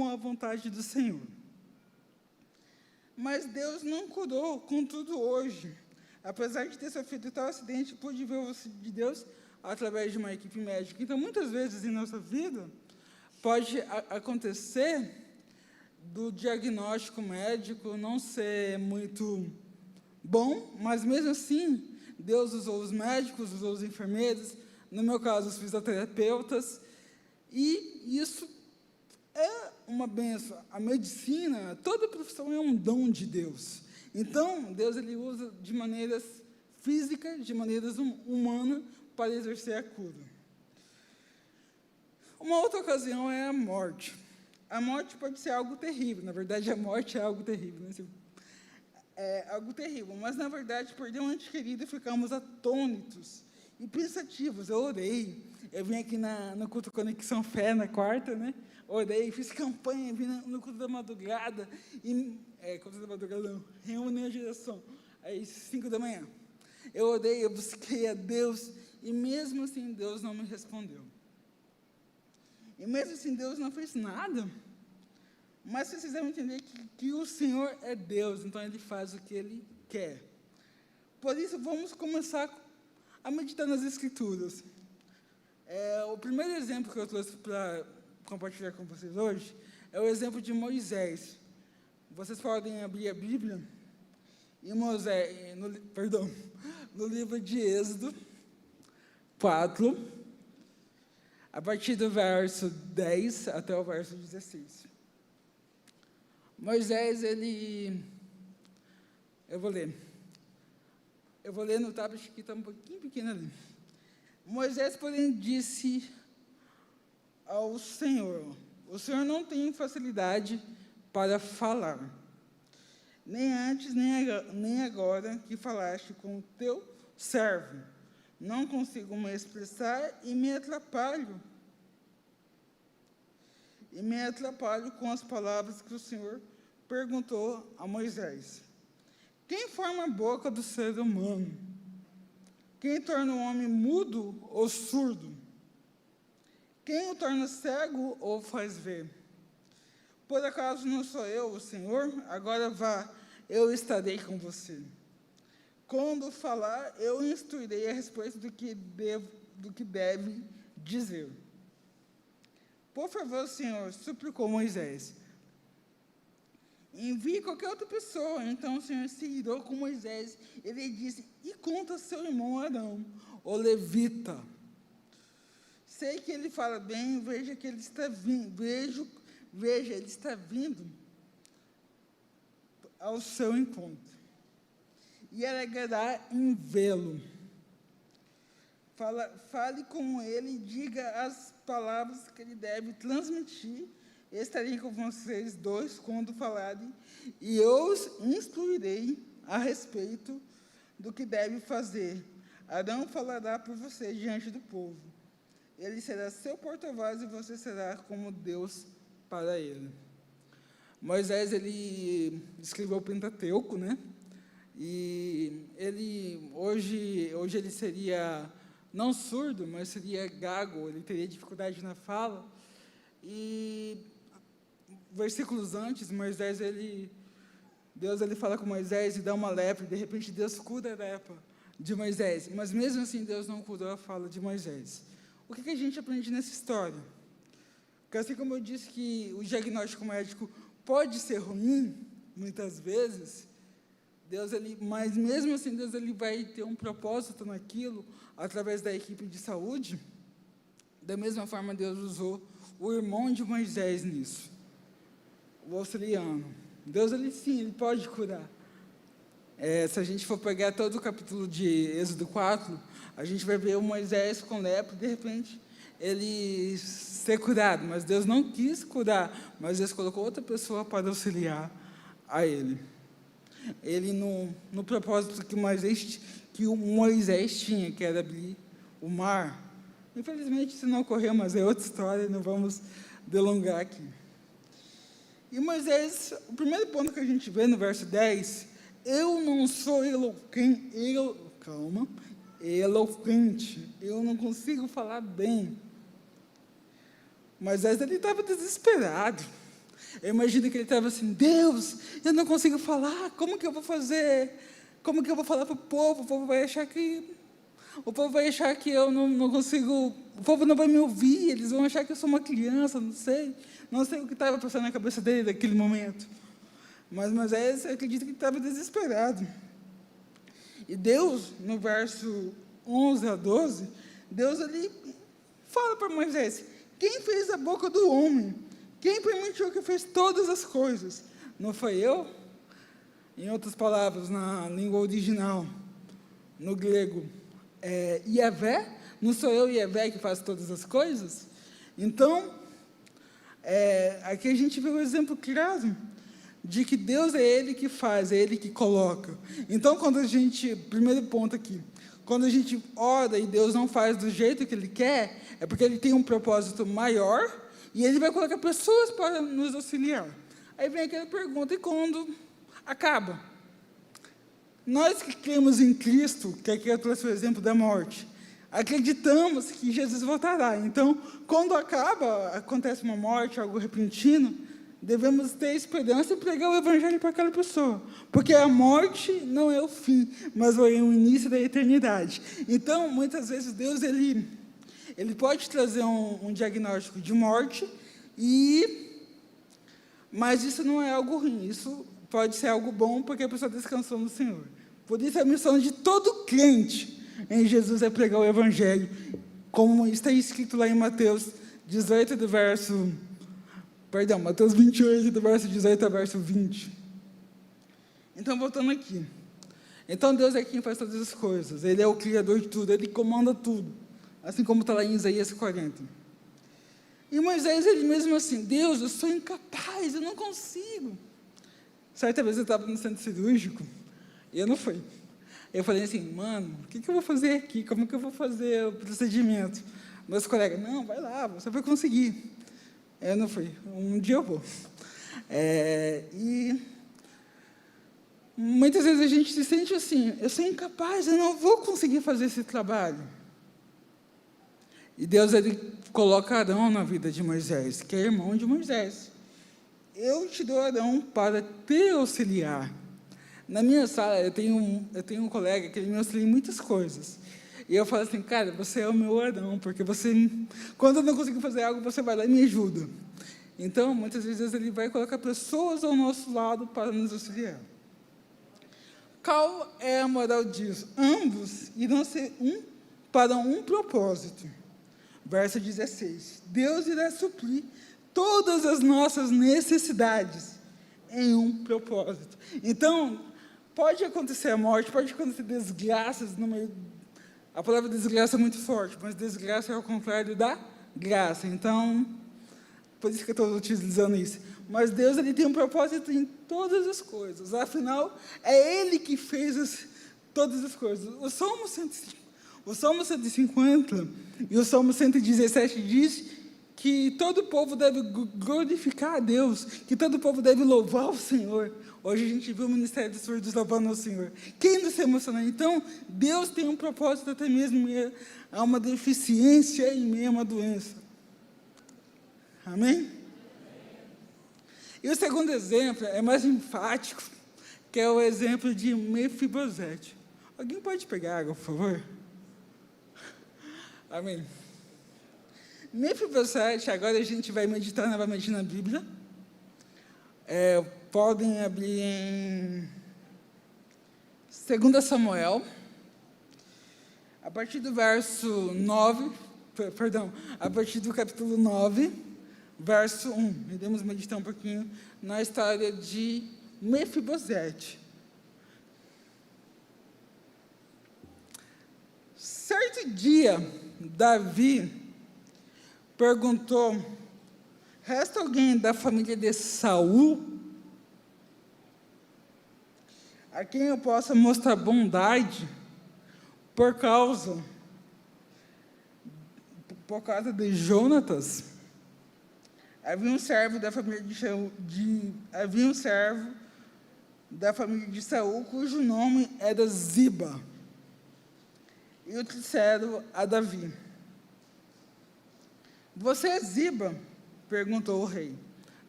a vontade do Senhor. Mas Deus não curou, contudo, hoje. Apesar de ter sofrido tal acidente, pude ver o auxílio de Deus através de uma equipe médica. Então, muitas vezes em nossa vida, pode acontecer do diagnóstico médico não ser muito bom, mas mesmo assim, Deus usou os médicos, usou os enfermeiros, no meu caso, os fisioterapeutas, e isso é uma bênção. A medicina, toda profissão é um dom de Deus. Então, Deus ele usa de maneiras físicas, de maneiras humanas, para exercer a cura. Uma outra ocasião é a morte. A morte pode ser algo terrível. Na verdade, a morte é algo terrível. Né? É algo terrível. Mas, na verdade, perder um ente querido, ficamos atônitos e pensativos. Eu orei. Eu vim aqui no culto Conexão Fé, na quarta, né? Orei, fiz campanha, vim no culto da madrugada. Culto da madrugada não, reunião de geração. Aí, 5 da manhã. Eu orei, eu busquei a Deus. E mesmo assim, Deus não me respondeu. E mesmo assim, Deus não fez nada. Mas precisamos entender que o Senhor é Deus, então Ele faz o que Ele quer. Por isso, vamos começar a meditar nas Escrituras. O primeiro exemplo que eu trouxe para compartilhar com vocês hoje é o exemplo de Moisés. Vocês podem abrir a Bíblia em no livro de Êxodo 4, a partir do verso 10 até o verso 16. Moisés, eu vou ler no tablet que está um pouquinho pequeno ali. Moisés, porém, disse ao Senhor: o Senhor não tem facilidade para falar, nem antes, nem agora que falaste com o teu servo. Não consigo me expressar e me atrapalho com as palavras que o Senhor perguntou a Moisés. Quem forma a boca do ser humano? Quem torna o homem mudo ou surdo? Quem o torna cego ou faz ver? Por acaso não sou eu, o Senhor? Agora vá, eu estarei com você. Quando falar, eu instruirei a respeito do que deve dizer. Por favor, Senhor, suplicou Moisés, envie qualquer outra pessoa. Então o Senhor se irou com Moisés. Ele disse: e conta seu irmão Arão, o levita. Sei que ele fala bem, veja que ele está vindo. Veja, ele está vindo ao seu encontro. E alegrará em vê-lo. Fale com ele e diga as palavras que ele deve transmitir. Estarei com vocês dois quando falarem, e eu os instruirei a respeito do que deve fazer. Arão falará por você diante do povo. Ele será seu porta-voz e você será como Deus para ele. Moisés, ele escreveu o Pentateuco, né? E ele, hoje ele seria não surdo, mas seria gago, ele teria dificuldade na fala. E versículos antes, Deus fala com Moisés e dá uma lepra, e de repente Deus cura a lepra de Moisés, mas mesmo assim Deus não curou a fala de Moisés. O que a gente aprende nessa história? Porque assim como eu disse que o diagnóstico médico pode ser ruim, muitas vezes, mas mesmo assim Deus vai ter um propósito naquilo, através da equipe de saúde. Da mesma forma, Deus usou o irmão de Moisés nisso, o auxiliano. Deus, sim, ele pode curar. Se a gente for pegar todo o capítulo de Êxodo 4, a gente vai ver o Moisés com lepra, e de repente ele ser curado, mas Deus não quis curar, mas Deus colocou outra pessoa para auxiliar a ele. Ele, no propósito que o Moisés tinha, que era abrir o mar. Infelizmente isso não ocorreu, mas é outra história, não vamos delongar aqui. E Moisés, o primeiro ponto que a gente vê no verso 10, eu não sou eloquente, eu não consigo falar bem. Moisés, ele estava desesperado. Eu imagino que ele estava assim: Deus, eu não consigo falar, como que eu vou fazer? Como que eu vou falar para o povo? O povo vai achar que eu não consigo, o povo não vai me ouvir, eles vão achar que eu sou uma criança, não sei o que estava passando na cabeça dele naquele momento. Mas Moisés, eu acredito que ele estava desesperado. E Deus, no verso 11 a 12, Deus ali fala para Moisés: quem fez a boca do homem? Quem permitiu que fez todas as coisas? Não foi eu? Em outras palavras, na língua original, no grego, Yahvé? Não sou eu, Yahvé, que faz todas as coisas? Então, aqui a gente vê um exemplo claro de que Deus é Ele que faz, é Ele que coloca. Então, primeiro ponto aqui, quando a gente ora e Deus não faz do jeito que Ele quer, é porque Ele tem um propósito maior e Ele vai colocar pessoas para nos auxiliar. Aí vem aquela pergunta: e quando acaba? Nós que cremos em Cristo, que aqui eu trouxe o exemplo da morte, acreditamos que Jesus voltará. Então, quando acontece uma morte, algo repentino, devemos ter esperança e pregar o evangelho para aquela pessoa, porque a morte não é o fim, mas é o início da eternidade. Então, muitas vezes, Deus ele pode trazer um diagnóstico de morte, e Mas isso não é algo ruim, isso pode ser algo bom, porque a pessoa descansou no Senhor. Por isso, a missão de todo crente em Jesus é pregar o Evangelho, como está escrito lá em Mateus 18, Mateus 28, do verso 18 ao verso 20. Então, voltando aqui. Então, Deus é quem faz todas as coisas. Ele é o Criador de tudo, Ele comanda tudo. Assim como está lá em Isaías 40. E Moisés, ele mesmo assim, Deus, eu sou incapaz, eu não consigo. Certa vez eu estava no centro cirúrgico, e eu não fui. Eu falei assim, mano, o que eu vou fazer aqui? Como que eu vou fazer o procedimento? Meus colegas, não, vai lá, você vai conseguir. Eu não fui, um dia eu vou. E muitas vezes a gente se sente assim, eu sou incapaz, eu não vou conseguir fazer esse trabalho. E Deus, ele coloca Arão na vida de Moisés, que é irmão de Moisés. Eu te dou Arão para te auxiliar. Na minha sala, eu tenho um colega que ele me auxilia em muitas coisas. E eu falo assim, cara, você é o meu Arão, porque você, quando eu não consigo fazer algo, você vai lá e me ajuda. Então, muitas vezes, ele vai colocar pessoas ao nosso lado para nos auxiliar. Qual é a moral disso? Ambos irão ser para um propósito. Verso 16. Deus irá suprir todas as nossas necessidades em um propósito. Então, pode acontecer a morte, pode acontecer desgraças no meio. A palavra desgraça é muito forte, mas desgraça é ao contrário da graça. Então, por isso que eu estou utilizando isso. Mas Deus, ele tem um propósito em todas as coisas. Afinal, é Ele que fez todas as coisas. O Salmo 150 e o Salmo 117 diz que todo o povo deve glorificar a Deus, que todo o povo deve louvar o Senhor. Hoje a gente viu o Ministério dos Surdos louvando o Senhor. Quem não se emociona? Então, Deus tem um propósito até mesmo a uma deficiência e meio a uma doença. Amém? E o segundo exemplo é mais enfático, que é o exemplo de Mefibosete. Alguém pode pegar água, por favor? Amém. Mefibosete, agora a gente vai meditar novamente na Bíblia. Podem abrir em 2 Samuel, a partir do verso 9, a partir do capítulo 9, verso 1. Iremos meditar um pouquinho na história de Mefibosete. Certo dia, Davi perguntou, resta alguém da família de Saul a quem eu possa mostrar bondade por causa de Jonatas? Havia um servo da família de Saul cujo nome era Ziba. E o disseram a Davi, você é Ziba? Perguntou o rei.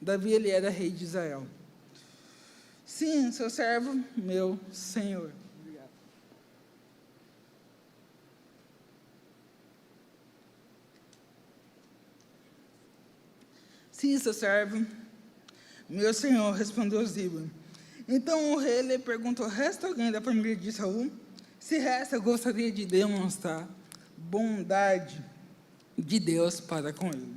Davi, ele era rei de Israel. Sim, seu servo, meu senhor. Obrigado. Sim, seu servo, meu senhor, respondeu Ziba. Então o rei lhe perguntou, resta alguém da família de Saul? Se resta, eu gostaria de demonstrar bondade de Deus para com ele.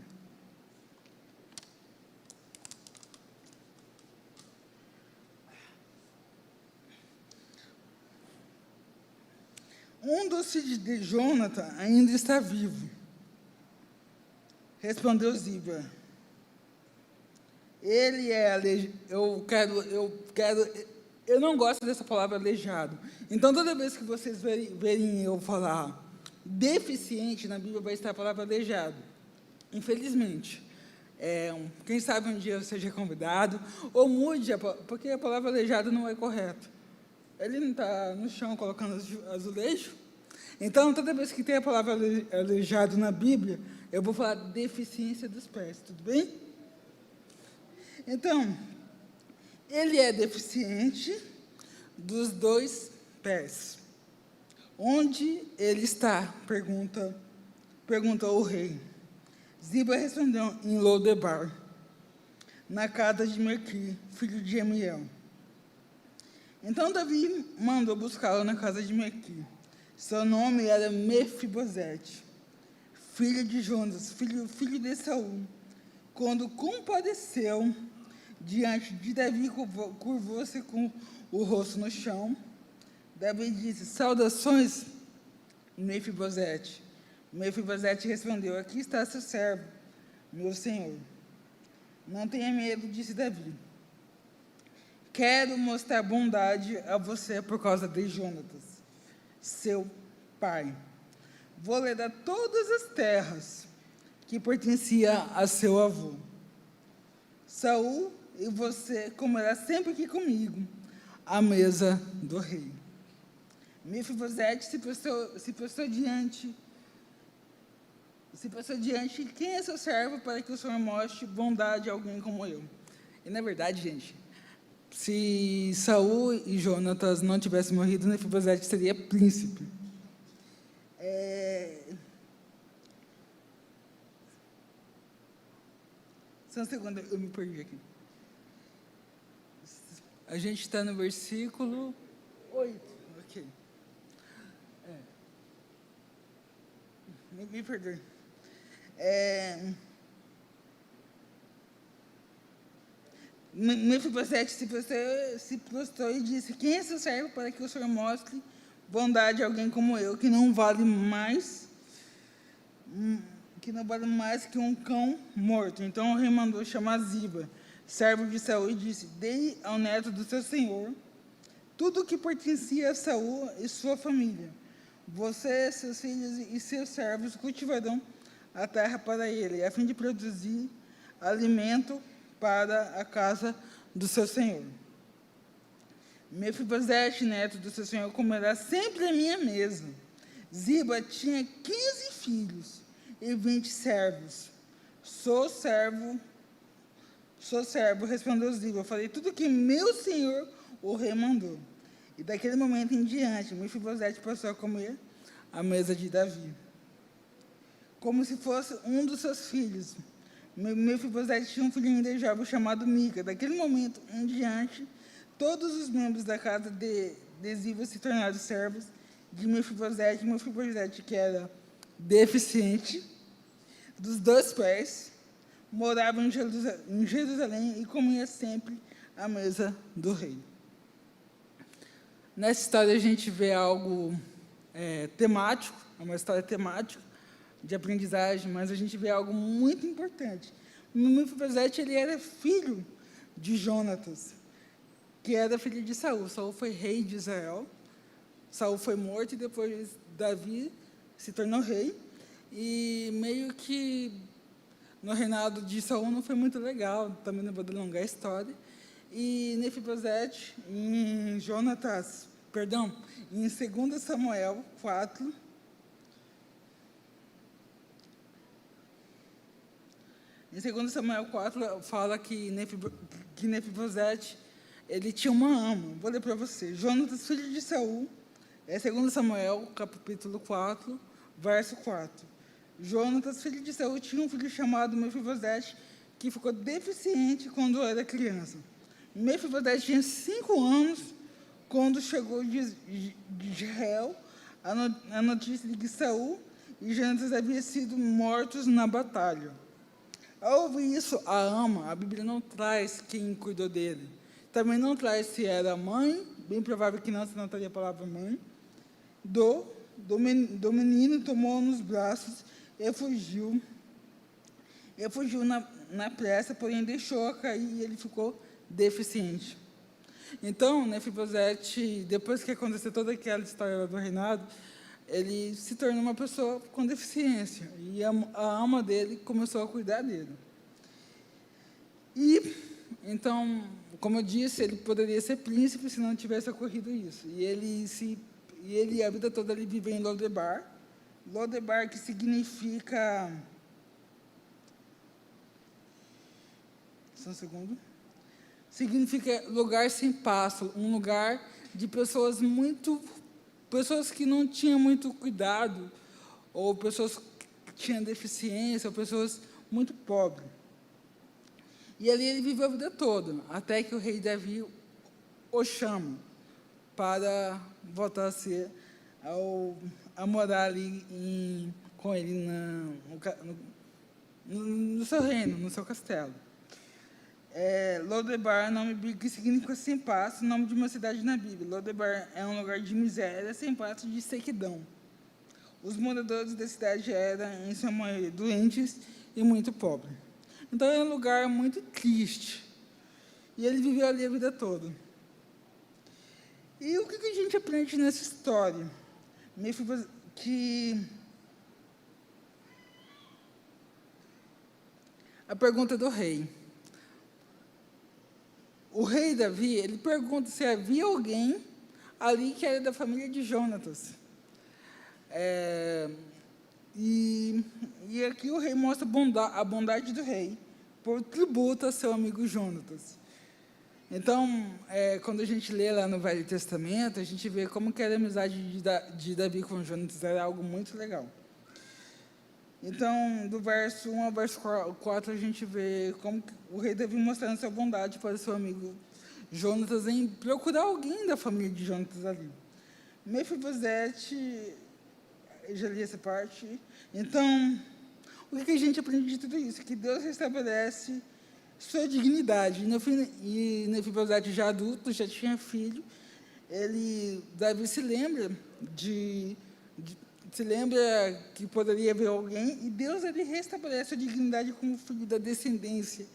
Um dos filhos de Jonathan ainda está vivo. Respondeu Ziba. Ele é eu não gosto dessa palavra aleijado. Então, toda vez que vocês verem eu falar deficiente, na Bíblia vai estar a palavra aleijado. Infelizmente. Quem sabe um dia eu seja convidado, ou mude, porque a palavra aleijado não é correta. Ele não está no chão colocando azulejo? Então, toda vez que tem a palavra aleijado na Bíblia, eu vou falar deficiência dos pés, tudo bem? Então, ele é deficiente dos 2 pés. Onde ele está? Perguntou o rei. Ziba respondeu, em Lodebar. na casa de Mequi, filho de Amiel. Então Davi mandou buscá-lo na casa de Mequi. Seu nome era Mefibosete, filho de Jonas, filho de Saul. Quando compadeceu diante de Davi, curvou-se com o rosto no chão. Davi disse: saudações, Mefibosete. Mefibosete respondeu: aqui está seu servo, meu senhor. Não tenha medo, disse Davi. Quero mostrar bondade a você por causa de Jonatas, seu pai. Vou lhe dar todas as terras que pertenciam a seu avô. Saul e você comerá sempre aqui comigo, à mesa do rei. Mefibosete se postou diante. Quem é seu servo para que o Senhor mostre bondade a alguém como eu? E, na verdade, gente, se Saul e Jonatas não tivessem morrido, Mefibosete seria príncipe. Só um segundo, eu me perdi aqui. A gente está no versículo 8. Ok. Me perdoe. Mefibosete se prostrou e disse: quem é seu servo para que o Senhor mostre bondade a alguém como eu, que não vale mais que um cão morto? Então o rei mandou chamar Ziba, servo de Saul, e disse: dê ao neto do seu senhor tudo o que pertencia a Saul e sua família. Você, seus filhos e seus servos cultivarão a terra para ele, a fim de produzir alimento para a casa do seu senhor. Mefibosete, neto do seu senhor, comerá sempre à minha mesa. Ziba tinha 15 filhos e 20 servos. Sou servo, respondeu Ziba. Falei tudo que meu senhor o rei mandou. E daquele momento em diante, Mefibosete passou a comer à mesa de Davi, como se fosse um dos seus filhos. Mefibosete tinha um filho ainda jovem chamado Mica. Daquele momento em diante, todos os membros da casa de Ziba se tornaram servos de Mefibosete. Mefibosete, que era deficiente dos 2 pés, morava em Jerusalém e comia sempre à mesa do rei. Nessa história a gente vê algo temático, é uma história temática de aprendizagem, mas a gente vê algo muito importante. Mefibosete, ele era filho de Jonatas, que era filho de Saul. Saul foi rei de Israel. Saul foi morto e depois Davi se tornou rei. E meio que no reinado de Saul não foi muito legal, também não vou delongar a história. E Mefibosete, em 2 Samuel 4, em 2 Samuel 4, fala que Mefibosete, ele tinha uma ama. Vou ler para você. Jonatas, filho de Saul, 2 Samuel, capítulo 4, verso 4. Jonatas, filho de Saul, tinha um filho chamado Mefibosete, que ficou deficiente quando era criança. Mefibosete tinha 5 anos quando chegou de Israel a notícia de que Saul e Jonatas haviam sido mortos na batalha. Ao ouvir isso, a ama, a Bíblia não traz quem cuidou dele. Também não traz se era a mãe, bem provável que não, senão estaria a palavra mãe, do menino, tomou nos braços e fugiu. Ele fugiu na pressa, porém deixou cair e ele ficou deficiente. Então, Mefibosete, depois que aconteceu toda aquela história do reinado, ele se tornou uma pessoa com deficiência. E a alma dele começou a cuidar dele. E, então, como eu disse, ele poderia ser príncipe se não tivesse ocorrido isso. E ele a vida toda, ele viveu em Lodebar. Lodebar, que significa... Só um segundo. Significa lugar sem pasto, um lugar de pessoas que não tinham muito cuidado, ou pessoas que tinham deficiência, ou pessoas muito pobres. E ali ele viveu a vida toda, até que o rei Davi o chama para voltar a morar ali com ele no seu reino, no seu castelo. Lodebar, nome bíblico que significa sem passo, nome de uma cidade na Bíblia. Lodebar é um lugar de miséria, sem passo, de sequidão. Os moradores da cidade eram, em sua maioria, doentes e muito pobres. Então, é um lugar muito triste. E ele viveu ali a vida toda. E o que a gente aprende nessa história? Que a pergunta do rei. O rei Davi, ele pergunta se havia alguém ali que era da família de Jonatas. E aqui o rei mostra a bondade do rei por tributo a seu amigo Jonatas. Então, quando a gente lê lá no Velho Testamento, a gente vê como que era a amizade de Davi com Jonatas, era algo muito legal. Então, do verso 1 ao verso 4, a gente vê como que o rei Davi mostrando sua bondade para seu amigo Jonatas em procurar alguém da família de Jonatas ali. Mefibosete, eu já li essa parte. Então, o que a gente aprende de tudo isso? Que Deus restabelece sua dignidade. E Mefibosete, já adulto, já tinha filho, Davi se lembra que poderia haver alguém, e Deus restabelece a dignidade como filho da descendência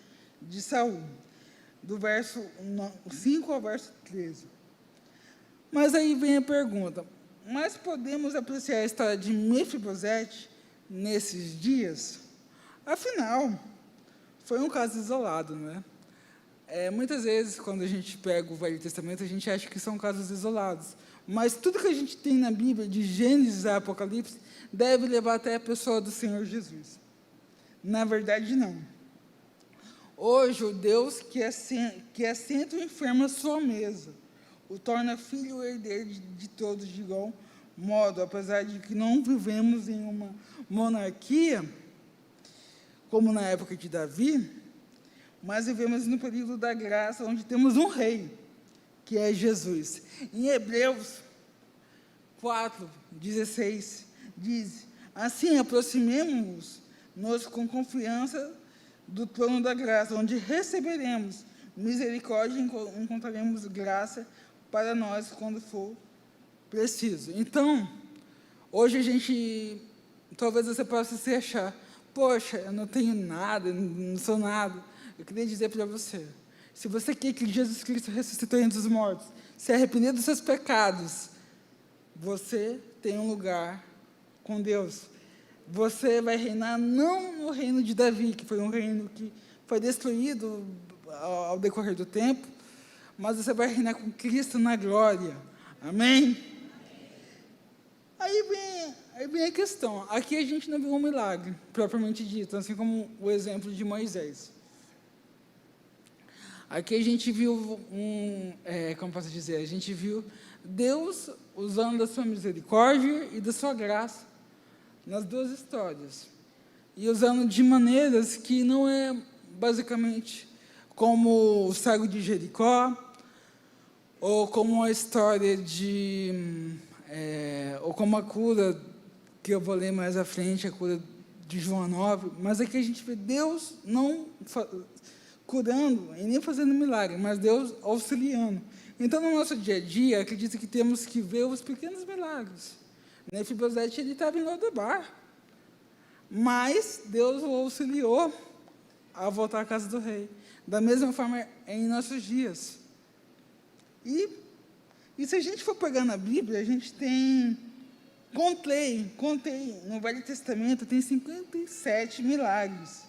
de Saul, do verso 5 ao verso 13. Mas aí vem a pergunta, mas podemos apreciar a história de Mefibosete nesses dias? Afinal, foi um caso isolado, não é? Muitas vezes, quando a gente pega o Velho Testamento, a gente acha que são casos isolados. Mas tudo que a gente tem na Bíblia, de Gênesis a Apocalipse, deve levar até a pessoa do Senhor Jesus. Na verdade, não. Hoje, o Deus que assenta o enfermo à sua mesa, o torna filho e herdeiro de todos de igual modo, apesar de que não vivemos em uma monarquia, como na época de Davi, mas vivemos no período da graça, onde temos um rei, que é Jesus. Em Hebreus 4:16, diz: assim, aproximemo-nos com confiança do trono da graça, onde receberemos misericórdia e encontraremos graça para nós quando for preciso. Então, hoje talvez você possa se achar, poxa, eu não tenho nada, não sou nada. Eu queria dizer para você, se você quer que Jesus Cristo ressuscitou entre os mortos, se arrepender dos seus pecados, você tem um lugar com Deus. Você vai reinar não no reino de Davi, que foi um reino que foi destruído ao decorrer do tempo, mas você vai reinar com Cristo na glória. Amém? Aí vem a questão. Aqui a gente não viu um milagre, propriamente dito, assim como o exemplo de Moisés. Aqui a gente viu como posso dizer, a gente viu Deus usando da sua misericórdia e da sua graça nas duas histórias. E usando de maneiras que não é basicamente como o cego de Jericó, ou como a história ou como a cura, que eu vou ler mais à frente, a cura de João 9, mas aqui a gente vê Deus não curando e nem fazendo milagre, mas Deus auxiliando. Então, no nosso dia a dia, acredito que temos que ver os pequenos milagres. Mefibosete, ele estava em Lodebar, mas Deus o auxiliou a voltar à casa do rei. Da mesma forma, em nossos dias. E se a gente for pegar na Bíblia, a gente tem, contei, no Velho Testamento, tem 57 milagres.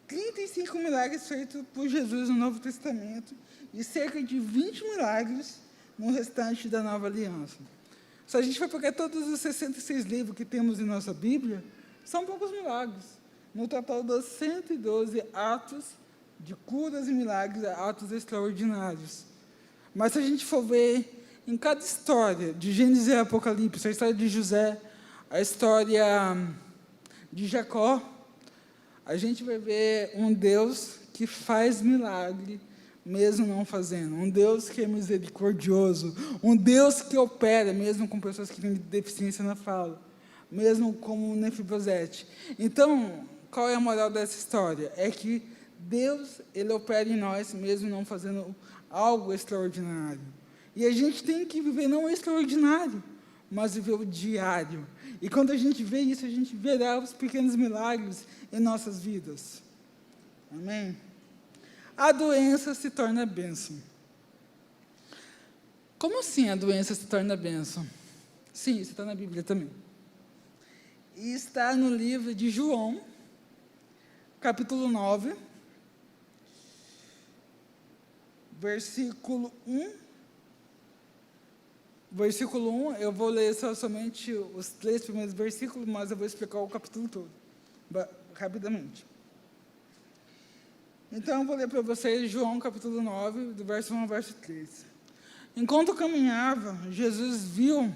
35 milagres feitos por Jesus no Novo Testamento e cerca de 20 milagres no restante da Nova Aliança. Se a gente for pegar todos os 66 livros que temos em nossa Bíblia, são poucos milagres. No total dos 112 atos de curas e milagres, atos extraordinários. Mas se a gente for ver em cada história, de Gênesis e Apocalipse, a história de José, a história de Jacó, a gente vai ver um Deus que faz milagre, mesmo não fazendo. Um Deus que é misericordioso. Um Deus que opera, mesmo com pessoas que têm deficiência na fala. Mesmo como Mefibosete. Então, qual é a moral dessa história? É que Deus, Ele opera em nós, mesmo não fazendo algo extraordinário. E a gente tem que viver não o extraordinário, mas viver o diário. E quando a gente vê isso, a gente verá os pequenos milagres em nossas vidas. Amém? A doença se torna bênção. Como assim a doença se torna bênção? Sim, isso está na Bíblia também. E está no livro de João, capítulo 9, versículo 1. Versículo 1, eu vou ler somente os 3 primeiros versículos, mas eu vou explicar o capítulo todo, rapidamente. Então, eu vou ler para vocês João, capítulo 9, do verso 1 ao verso 3. Enquanto caminhava, Jesus viu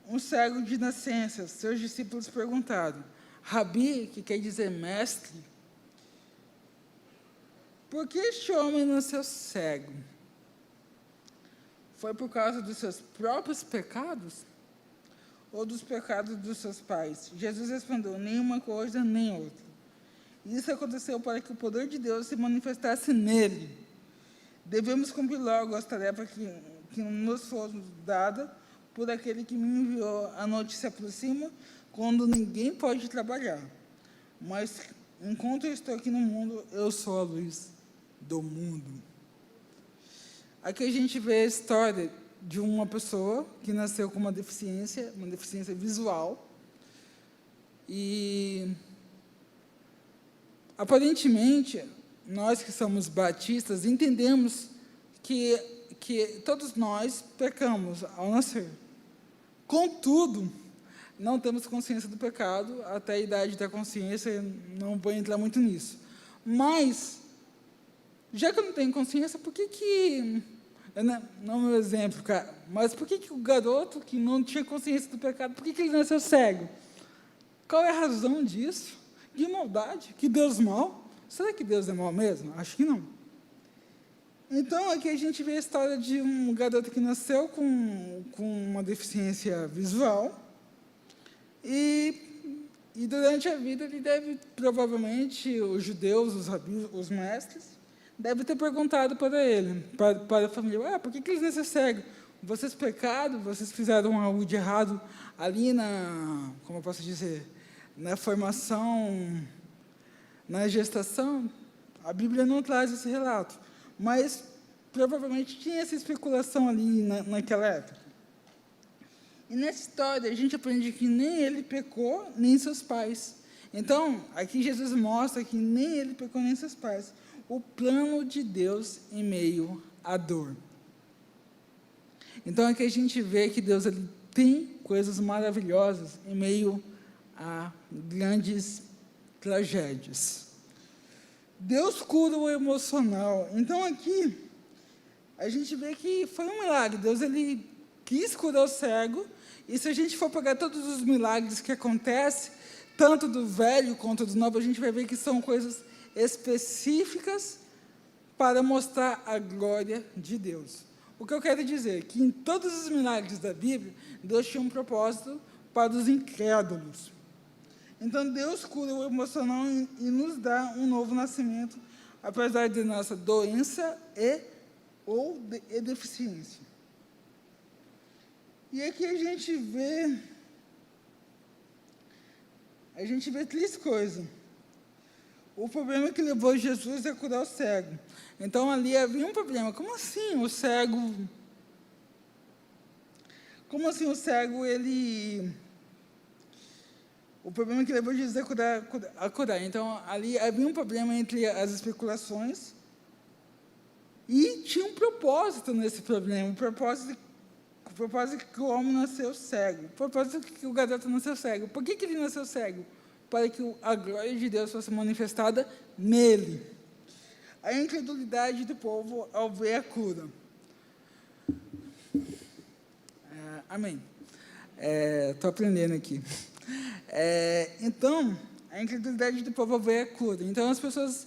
um cego de nascença. Seus discípulos perguntaram: Rabi, que quer dizer mestre, por que este homem nasceu cego? Foi por causa dos seus próprios pecados ou dos pecados dos seus pais? Jesus respondeu: nenhuma coisa nem outra. Isso aconteceu para que o poder de Deus se manifestasse nele. Devemos cumprir logo as tarefas que nos foram dadas por aquele que me enviou. A noite se aproxima quando ninguém pode trabalhar. Mas, enquanto eu estou aqui no mundo, eu sou a luz do mundo. Aqui a gente vê a história de uma pessoa que nasceu com uma deficiência visual. E, aparentemente, nós que somos batistas entendemos que todos nós pecamos ao nascer. Contudo, não temos consciência do pecado até a idade da consciência, não vou entrar muito nisso. Mas, já que eu não tenho consciência, por que não é meu exemplo, cara, mas por que o garoto que não tinha consciência do pecado, por que ele nasceu cego? Qual é a razão disso? De maldade? Que Deus mau? Será que Deus é mau mesmo? Acho que não. Então, aqui a gente vê a história de um garoto que nasceu com uma deficiência visual e durante a vida ele deve, provavelmente, os judeus, os rabinos, os mestres, devem ter perguntado para ele, para a família: por que eles nasceram cegos? Vocês pecaram? Vocês fizeram algo de errado ali como eu posso dizer, na formação, na gestação? A Bíblia não traz esse relato, mas provavelmente tinha essa especulação ali naquela época. E nessa história a gente aprende que nem ele pecou, nem seus pais. Então, aqui Jesus mostra que nem ele pecou, nem seus pais. O plano de Deus em meio à dor. Então, aqui a gente vê que Deus ele tem coisas maravilhosas em meio a grandes tragédias. Deus cura o emocional. Então, aqui, a gente vê que foi um milagre. Deus ele quis curar o cego, e se a gente for pegar todos os milagres que acontecem, tanto do velho quanto do novo, a gente vai ver que são coisas específicas para mostrar a glória de Deus. O que eu quero dizer é que em todos os milagres da Bíblia, Deus tinha um propósito para os incrédulos. Então, Deus cura o emocional e nos dá um novo nascimento, apesar de nossa doença ou deficiência. E aqui a gente vê 3 coisas. O problema que levou Jesus a curar o cego. Então, ali havia um problema. Como assim o cego, ele... O problema que levou Jesus a curar. Então, ali havia um problema entre as especulações e tinha um propósito nesse problema. O propósito que o homem nasceu cego. O propósito que o garoto nasceu cego. Por que ele nasceu cego? Para que a glória de Deus fosse manifestada nele. A incredulidade do povo ao ver a cura. Amém. Estou aprendendo aqui. Então, a incredulidade do povo ao ver a cura. Então, as pessoas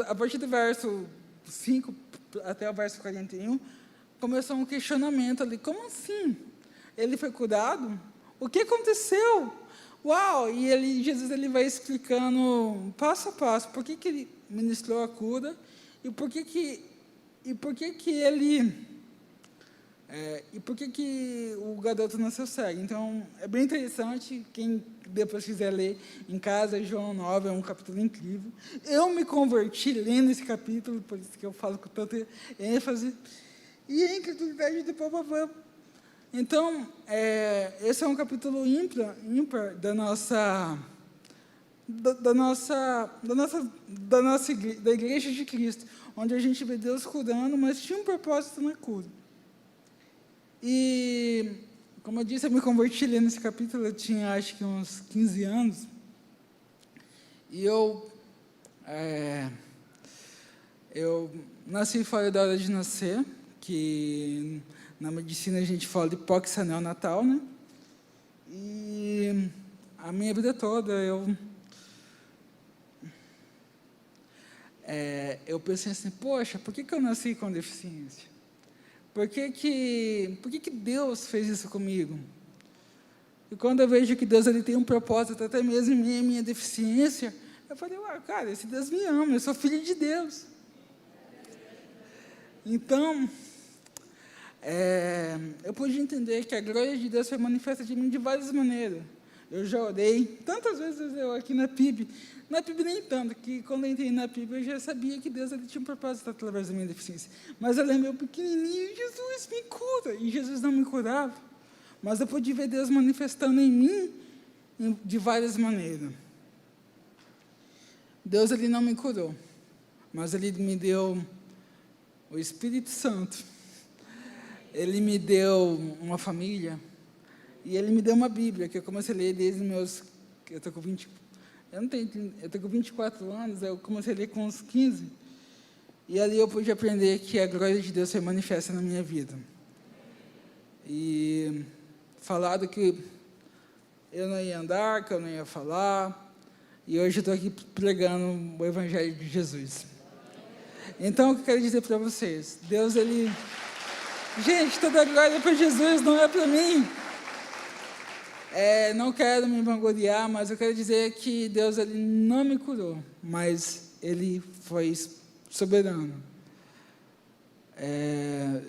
A partir do verso 5 até o verso 41, começou um questionamento ali. Como assim? Ele foi curado? O que aconteceu? Uau! E Jesus vai explicando passo a passo por que ele ministrou a cura e por que o garoto nasceu cego. Então, é bem interessante. Quem depois quiser ler em casa, João 9 é um capítulo incrível. Eu me converti lendo esse capítulo, por isso que eu falo com tanta ênfase. E a incredulidade do povo. Então, esse é um capítulo ímpar da Igreja de Cristo, onde a gente vê Deus curando, mas tinha um propósito na cura. E, como eu disse, eu me converti lendo esse capítulo, eu tinha acho que uns 15 anos, e eu nasci fora da hora de nascer, que na medicina a gente fala de hipóxia neonatal, né? E a minha vida toda eu pensei assim, poxa, por que eu nasci com deficiência? Por que Deus fez isso comigo? E quando eu vejo que Deus tem um propósito, até mesmo em minha deficiência, eu falei, cara, esse Deus me ama, eu sou filho de Deus. Então, eu pude entender que a glória de Deus foi manifesta de mim de várias maneiras. Eu já orei, tantas vezes eu aqui na PIB nem tanto, que quando eu entrei na PIB eu já sabia que Deus tinha um propósito através da minha deficiência. Mas eu lembro, eu pequenininho, Jesus me cura, e Jesus não me curava. Mas eu pude ver Deus manifestando em mim de várias maneiras. Deus não me curou, mas Ele me deu o Espírito Santo. Ele me deu uma família, e Ele me deu uma Bíblia, que eu comecei a ler desde meus... Eu estou com 24 anos, eu comecei a ler com uns 15, e ali eu pude aprender que a glória de Deus se manifesta na minha vida. E falaram que eu não ia andar, que eu não ia falar, e hoje eu estou aqui pregando o Evangelho de Jesus. Então, o que eu quero dizer para vocês? Deus, Gente, toda a glória para Jesus, não é para mim. Não quero me vangloriar, mas eu quero dizer que Deus não me curou, mas Ele foi soberano.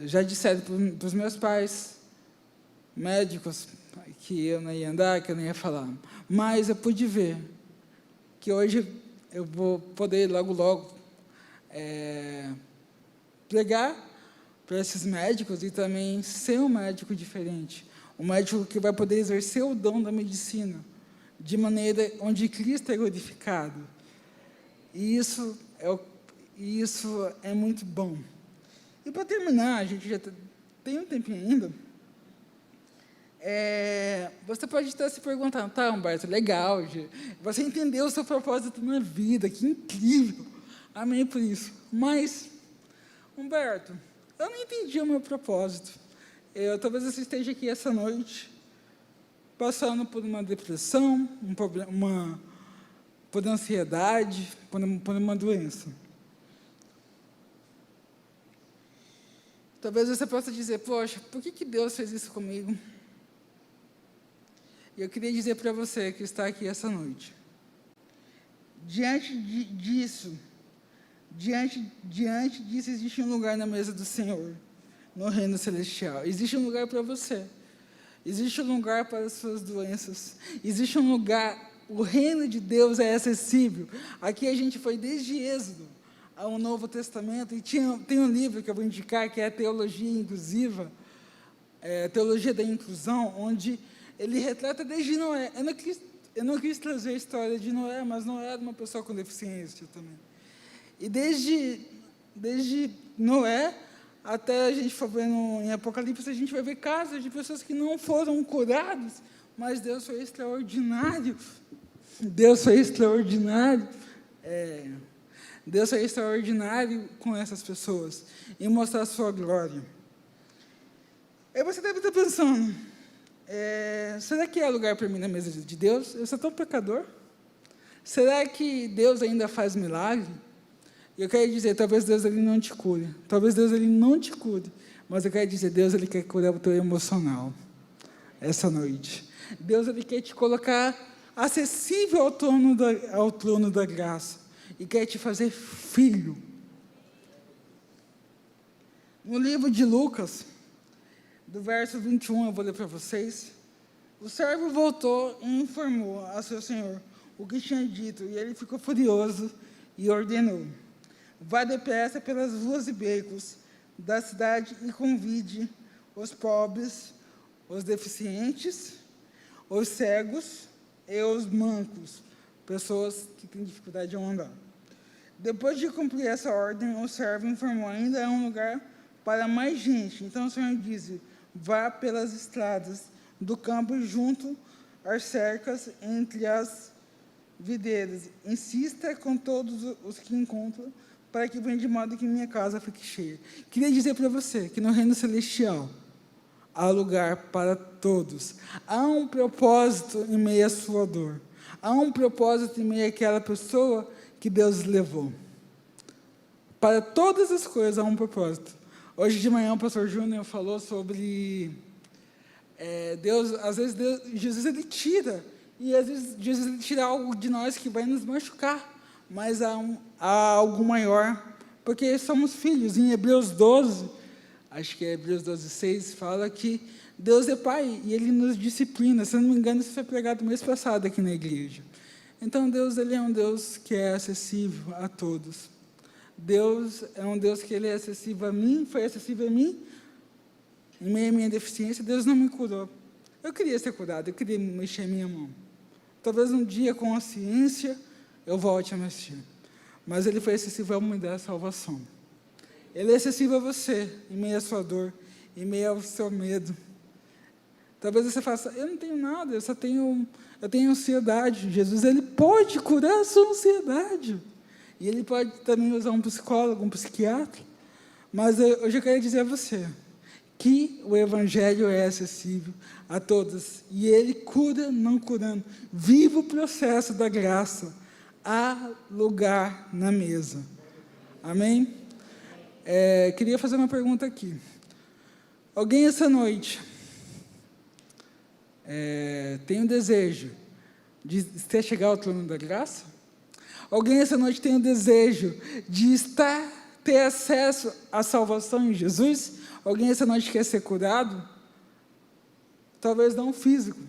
Já disseram para os meus pais, médicos, que eu não ia andar, que eu não ia falar. Mas eu pude ver que hoje eu vou poder logo pregar para esses médicos e também ser um médico diferente. Um médico que vai poder exercer o dom da medicina de maneira onde Cristo é glorificado. E isso é muito bom. E para terminar, a gente já tem um tempinho ainda. Você pode estar se perguntando, tá, Humberto, legal, você entendeu o seu propósito na vida, que incrível. Amém por isso. Mas, Humberto, eu não entendi o meu propósito. Talvez você esteja aqui essa noite passando por uma depressão, por ansiedade, por uma doença. Talvez você possa dizer, poxa, por que Deus fez isso comigo? E eu queria dizer para você que está aqui essa noite, diante disso existe um lugar na mesa do Senhor, no reino celestial. Existe um lugar para você. Existe um lugar para as suas doenças. Existe um lugar, o reino de Deus é acessível. Aqui a gente foi desde Êxodo ao Novo Testamento, e tem um livro que eu vou indicar, que é a Teologia Inclusiva, Teologia da Inclusão, onde ele retrata desde Noé. Eu não quis trazer a história de Noé, mas Noé era uma pessoa com deficiência também. E desde Noé, até a gente for vendo em Apocalipse, a gente vai ver casos de pessoas que não foram curadas, mas Deus foi extraordinário. Deus foi extraordinário. Deus foi extraordinário com essas pessoas, em mostrar a sua glória. Aí você deve estar pensando, será que é lugar para mim na mesa de Deus? Eu sou tão pecador. Será que Deus ainda faz milagre? Eu quero dizer, talvez Deus ele não te cure. Talvez Deus ele não te cure. Mas eu quero dizer, Deus ele quer curar o teu emocional. Essa noite. Deus ele quer te colocar acessível ao trono da graça. E quer te fazer filho. No livro de Lucas, do verso 21, eu vou ler para vocês. O servo voltou e informou a seu senhor o que tinha dito. E ele ficou furioso e ordenou: vá depressa pelas ruas e becos da cidade e convide os pobres, os deficientes, os cegos e os mancos, pessoas que têm dificuldade de andar. Depois de cumprir essa ordem, o servo informou: ainda há um lugar para mais gente. Então o Senhor disse: vá pelas estradas do campo junto às cercas entre as videiras. Insista com todos os que encontram, para que venha de modo que minha casa fique cheia. Queria dizer para você que no reino celestial há lugar para todos. Há um propósito em meio à sua dor. Há um propósito em meio àquela pessoa que Deus levou. Para todas as coisas há um propósito. Hoje de manhã o pastor Júnior falou sobre Deus, às vezes Jesus ele tira, e às vezes Jesus ele tira algo de nós que vai nos machucar, mas há algo maior, porque somos filhos. Em Hebreus 12, acho que é Hebreus 12:6, fala que Deus é Pai e Ele nos disciplina. Se eu não me engano, isso foi pregado mês passado aqui na igreja. Então, Deus ele é um Deus que é acessível a todos. Deus é um Deus que Ele é acessível a mim, foi acessível a mim, em meio à minha deficiência. Deus não me curou. Eu queria ser curado, eu queria mexer a minha mão. Talvez um dia, com a ciência, eu volte a mexer. Mas Ele foi acessível a me dar a salvação. Ele é acessível a você, em meio à sua dor, em meio ao seu medo. Talvez você faça: eu não tenho nada, eu tenho ansiedade. Jesus, Ele pode curar a sua ansiedade. E Ele pode também usar um psicólogo, um psiquiatra. Mas hoje eu quero dizer a você que o Evangelho é acessível a todos. E Ele cura, não curando. Viva o processo da graça. Há lugar na mesa. Amém? Queria fazer uma pergunta aqui. Alguém essa noite tem um desejo de chegar ao trono da graça? Alguém essa noite tem um desejo de ter acesso à salvação em Jesus? Alguém essa noite quer ser curado? Talvez não físico.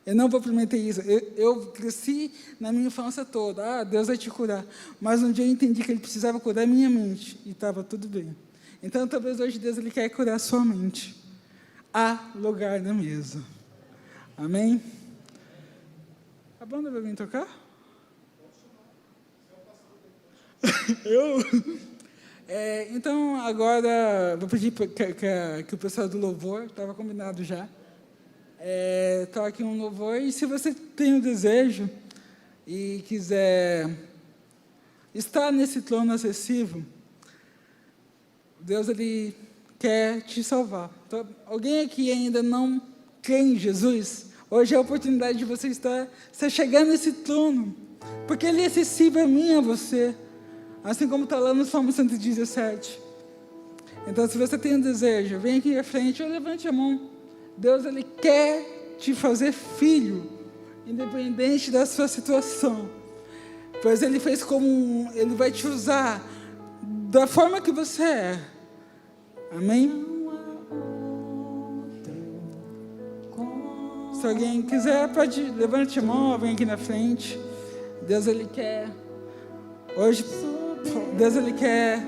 Eu não vou prometer isso. Eu cresci na minha infância toda. Deus vai te curar. Mas um dia eu entendi que Ele precisava curar a minha mente. E estava tudo bem. Então, talvez hoje Deus Ele quer curar a sua mente. Há lugar na mesa. Amém? A banda vai vir tocar? Então, agora, vou pedir que o pessoal do louvor, estava combinado já, toque um louvor. E se você tem um desejo e quiser estar nesse trono acessível, Deus Ele quer te salvar. Então, alguém aqui ainda não crê em Jesus? Hoje é a oportunidade de você chegar nesse trono, porque Ele é acessível a mim e a você, assim como está lá no Salmo 117. Então, se você tem um desejo, vem aqui à frente ou levante a mão. Deus Ele quer te fazer filho, independente da sua situação, pois Ele fez Ele vai te usar da forma que você é. Amém? Se alguém quiser, pode levante a mão, vem aqui na frente. Deus Ele quer hoje, Deus Ele quer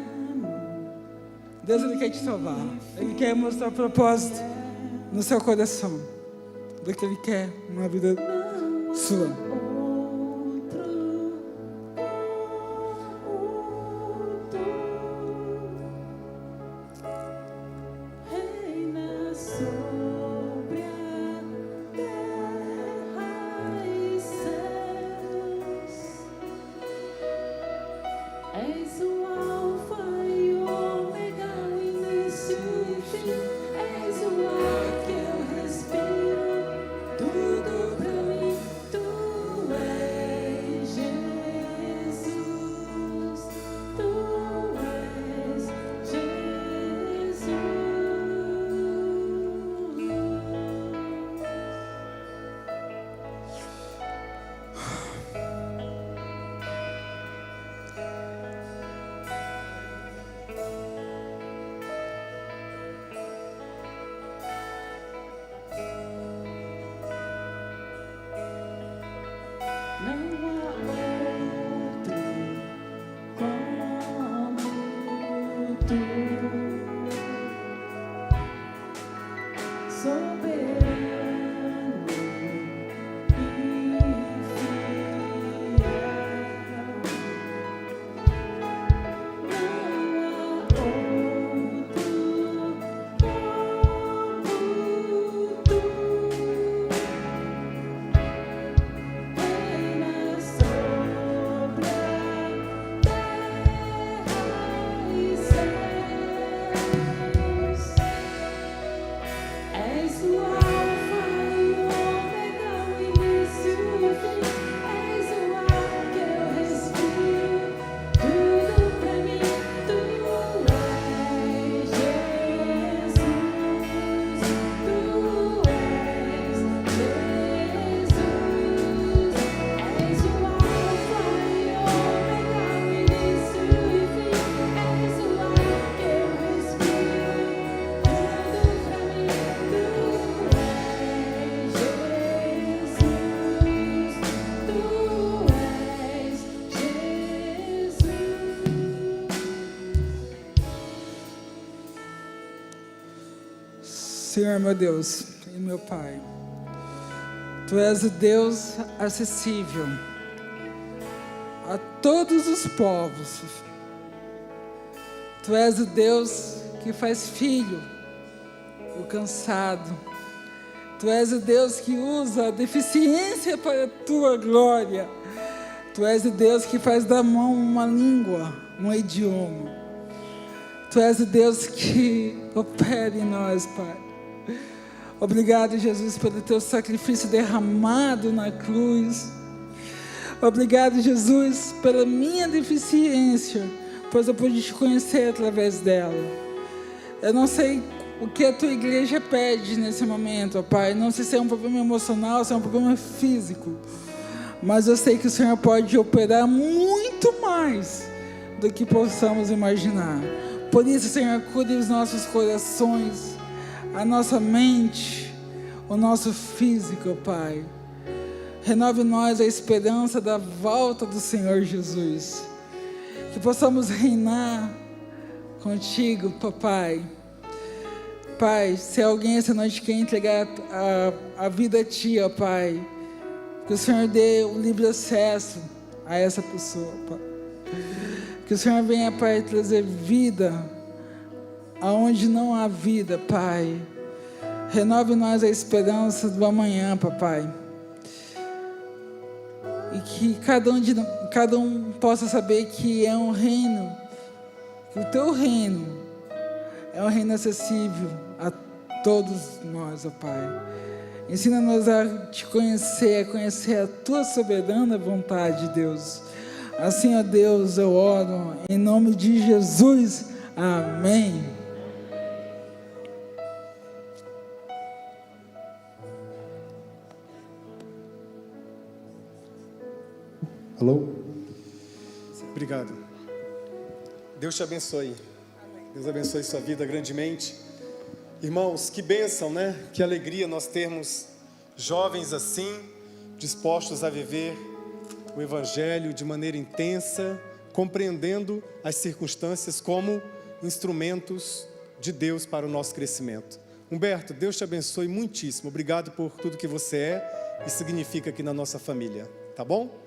te salvar. Ele quer mostrar o propósito no seu coração do que Ele quer na vida sua. És o Alfa e o Ômega, o início e fim. És o ar que eu respiro. Tudo pra mim, tudo. Senhor, meu Deus e meu Pai, Tu és o Deus acessível a todos os povos. Tu és o Deus que faz filho o cansado. Tu és o Deus que usa a deficiência para a Tua glória. Tu és o Deus que faz da mão uma língua, um idioma. Tu és o Deus que opera em nós, Pai. Obrigado, Jesus, pelo Teu sacrifício derramado na cruz. Obrigado, Jesus, pela minha deficiência, pois eu pude Te conhecer através dela. Eu não sei o que a Tua igreja pede nesse momento, ó Pai. Não sei se é um problema emocional, se é um problema físico. Mas eu sei que o Senhor pode operar muito mais do que possamos imaginar. Por isso, Senhor, cure os nossos corações, a nossa mente, o nosso físico, ó Pai. Renove em nós a esperança da volta do Senhor Jesus. Que possamos reinar contigo, papai. Pai, se alguém essa noite quer entregar a vida a Ti, ó Pai, que o Senhor dê o livre acesso a essa pessoa, Pai. Que o Senhor venha, Pai, trazer vida aonde não há vida, Pai. Renove em nós a esperança do amanhã, papai. E que cada um possa saber que é um reino, que o Teu reino é um reino acessível a todos nós, ó Pai. Ensina-nos a Te conhecer, a conhecer a Tua soberana vontade, Deus. Assim, ó Deus, eu oro em nome de Jesus. Amém. Alô? Obrigado. Deus te abençoe. Deus abençoe sua vida grandemente. Irmãos, que bênção, né? Que alegria nós termos jovens assim, dispostos a viver o Evangelho de maneira intensa, compreendendo as circunstâncias como instrumentos de Deus para o nosso crescimento. Humberto, Deus te abençoe muitíssimo. Obrigado por tudo que você é e significa aqui na nossa família. Tá bom?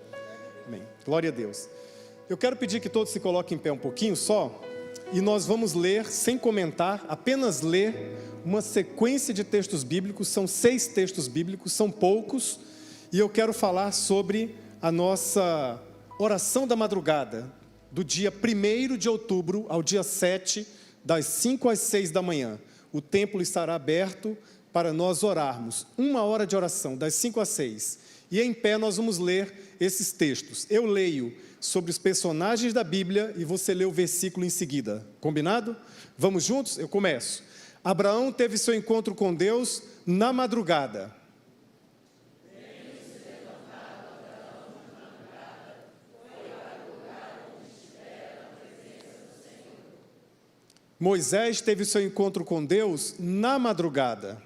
Amém. Glória a Deus. Eu quero pedir que todos se coloquem em pé um pouquinho só, e nós vamos ler, sem comentar, apenas ler uma sequência de textos bíblicos. São 6 textos bíblicos, são poucos, e eu quero falar sobre a nossa oração da madrugada, do dia 1º de outubro ao dia 7, das 5 às 6 da manhã. O templo estará aberto para nós orarmos, 1 hora de oração, das 5 às 6. E em pé nós vamos ler esses textos. Eu leio sobre os personagens da Bíblia e você lê o versículo em seguida. Combinado? Vamos juntos? Eu começo. Abraão teve seu encontro com Deus na madrugada. Moisés teve seu encontro com Deus na madrugada.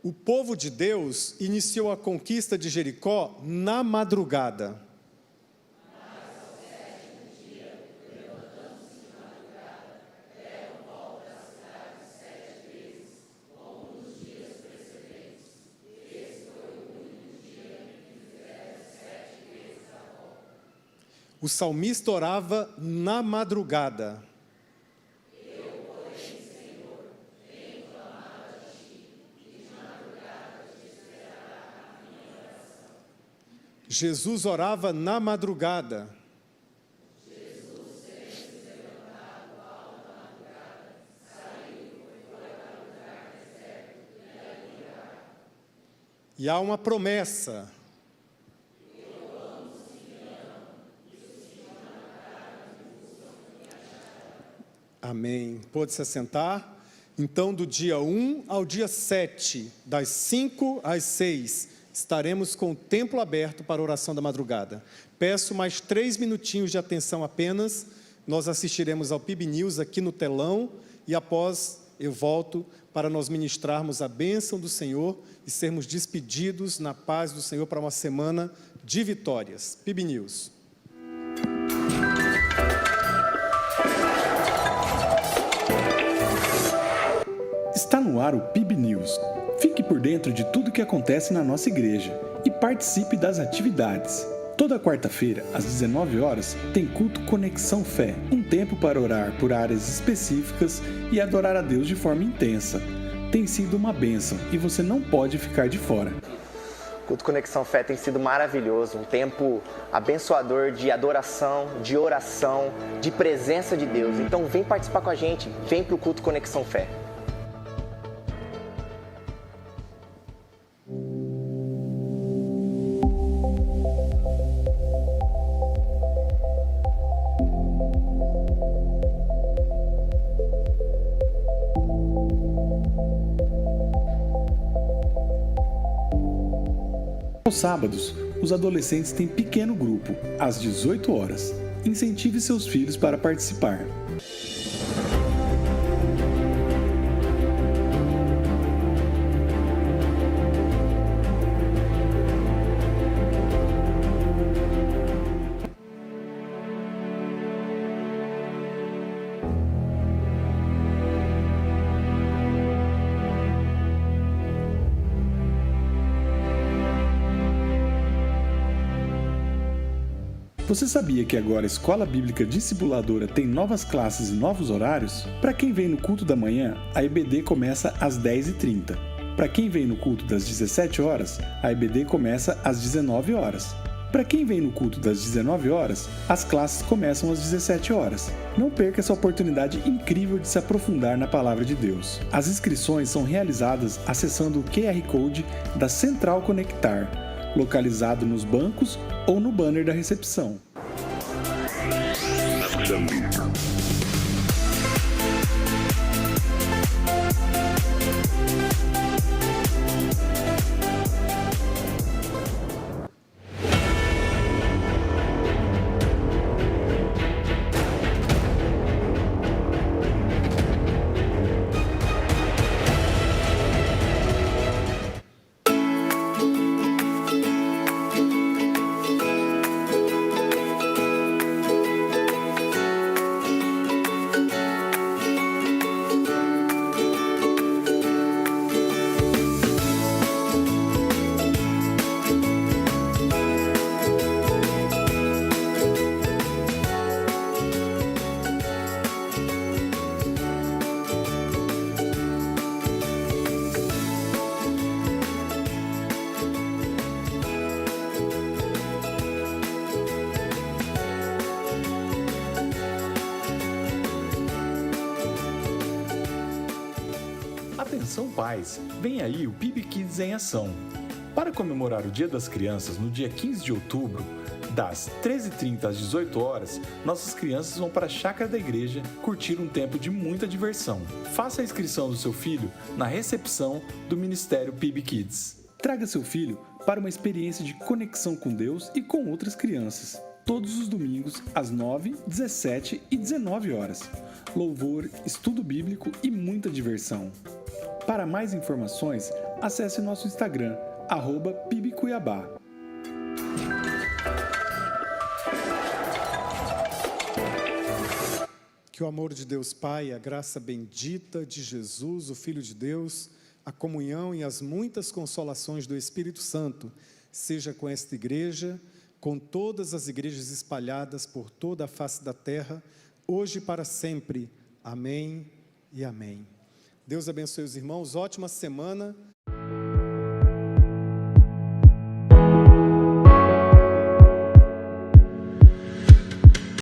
O povo de Deus iniciou a conquista de Jericó na madrugada. O salmista orava na madrugada. Jesus orava na madrugada. E há uma promessa. Amém. Pode se assentar. Então, do dia 1 ao dia 7, das 5 às 6, estaremos com o templo aberto para a oração da madrugada. Peço mais 3 minutinhos de atenção apenas. Nós assistiremos ao PIB News aqui no telão e após eu volto para nós ministrarmos a bênção do Senhor e sermos despedidos na paz do Senhor para uma semana de vitórias. PIB News. Está no ar o PIB News. Fique por dentro de tudo que acontece na nossa igreja e participe das atividades. Toda quarta-feira, às 19 horas, tem culto Conexão Fé, um tempo para orar por áreas específicas e adorar a Deus de forma intensa. Tem sido uma bênção e você não pode ficar de fora. O culto Conexão Fé tem sido maravilhoso, um tempo abençoador de adoração, de oração, de presença de Deus. Então vem participar com a gente, vem para o culto Conexão Fé. Aos sábados, os adolescentes têm pequeno grupo, às 18 horas. Incentive seus filhos para participar. Você sabia que agora a Escola Bíblica Discipuladora tem novas classes e novos horários? Para quem vem no culto da manhã, a EBD começa às 10h30. Para quem vem no culto das 17 horas, a EBD começa às 19 horas. Para quem vem no culto das 19 horas, as classes começam às 17 horas. Não perca essa oportunidade incrível de se aprofundar na Palavra de Deus. As inscrições são realizadas acessando o QR Code da Central Conectar, localizado nos bancos ou no banner da recepção. Atenção pais, vem aí o PIB Kids em ação. Para comemorar o Dia das Crianças no dia 15 de outubro, das 13h30 às 18 horas, nossas crianças vão para a chácara da igreja curtir um tempo de muita diversão. Faça a inscrição do seu filho na recepção do Ministério PIB Kids. Traga seu filho para uma experiência de conexão com Deus e com outras crianças. Todos os domingos, às 9, 17 e 19 horas. Louvor, estudo bíblico e muita diversão. Para mais informações, acesse nosso Instagram, @PIBCuiabá. Que o amor de Deus Pai, a graça bendita de Jesus, o Filho de Deus, a comunhão e as muitas consolações do Espírito Santo seja com esta igreja, com todas as igrejas espalhadas por toda a face da terra, hoje e para sempre. Amém e amém. Deus abençoe os irmãos, ótima semana.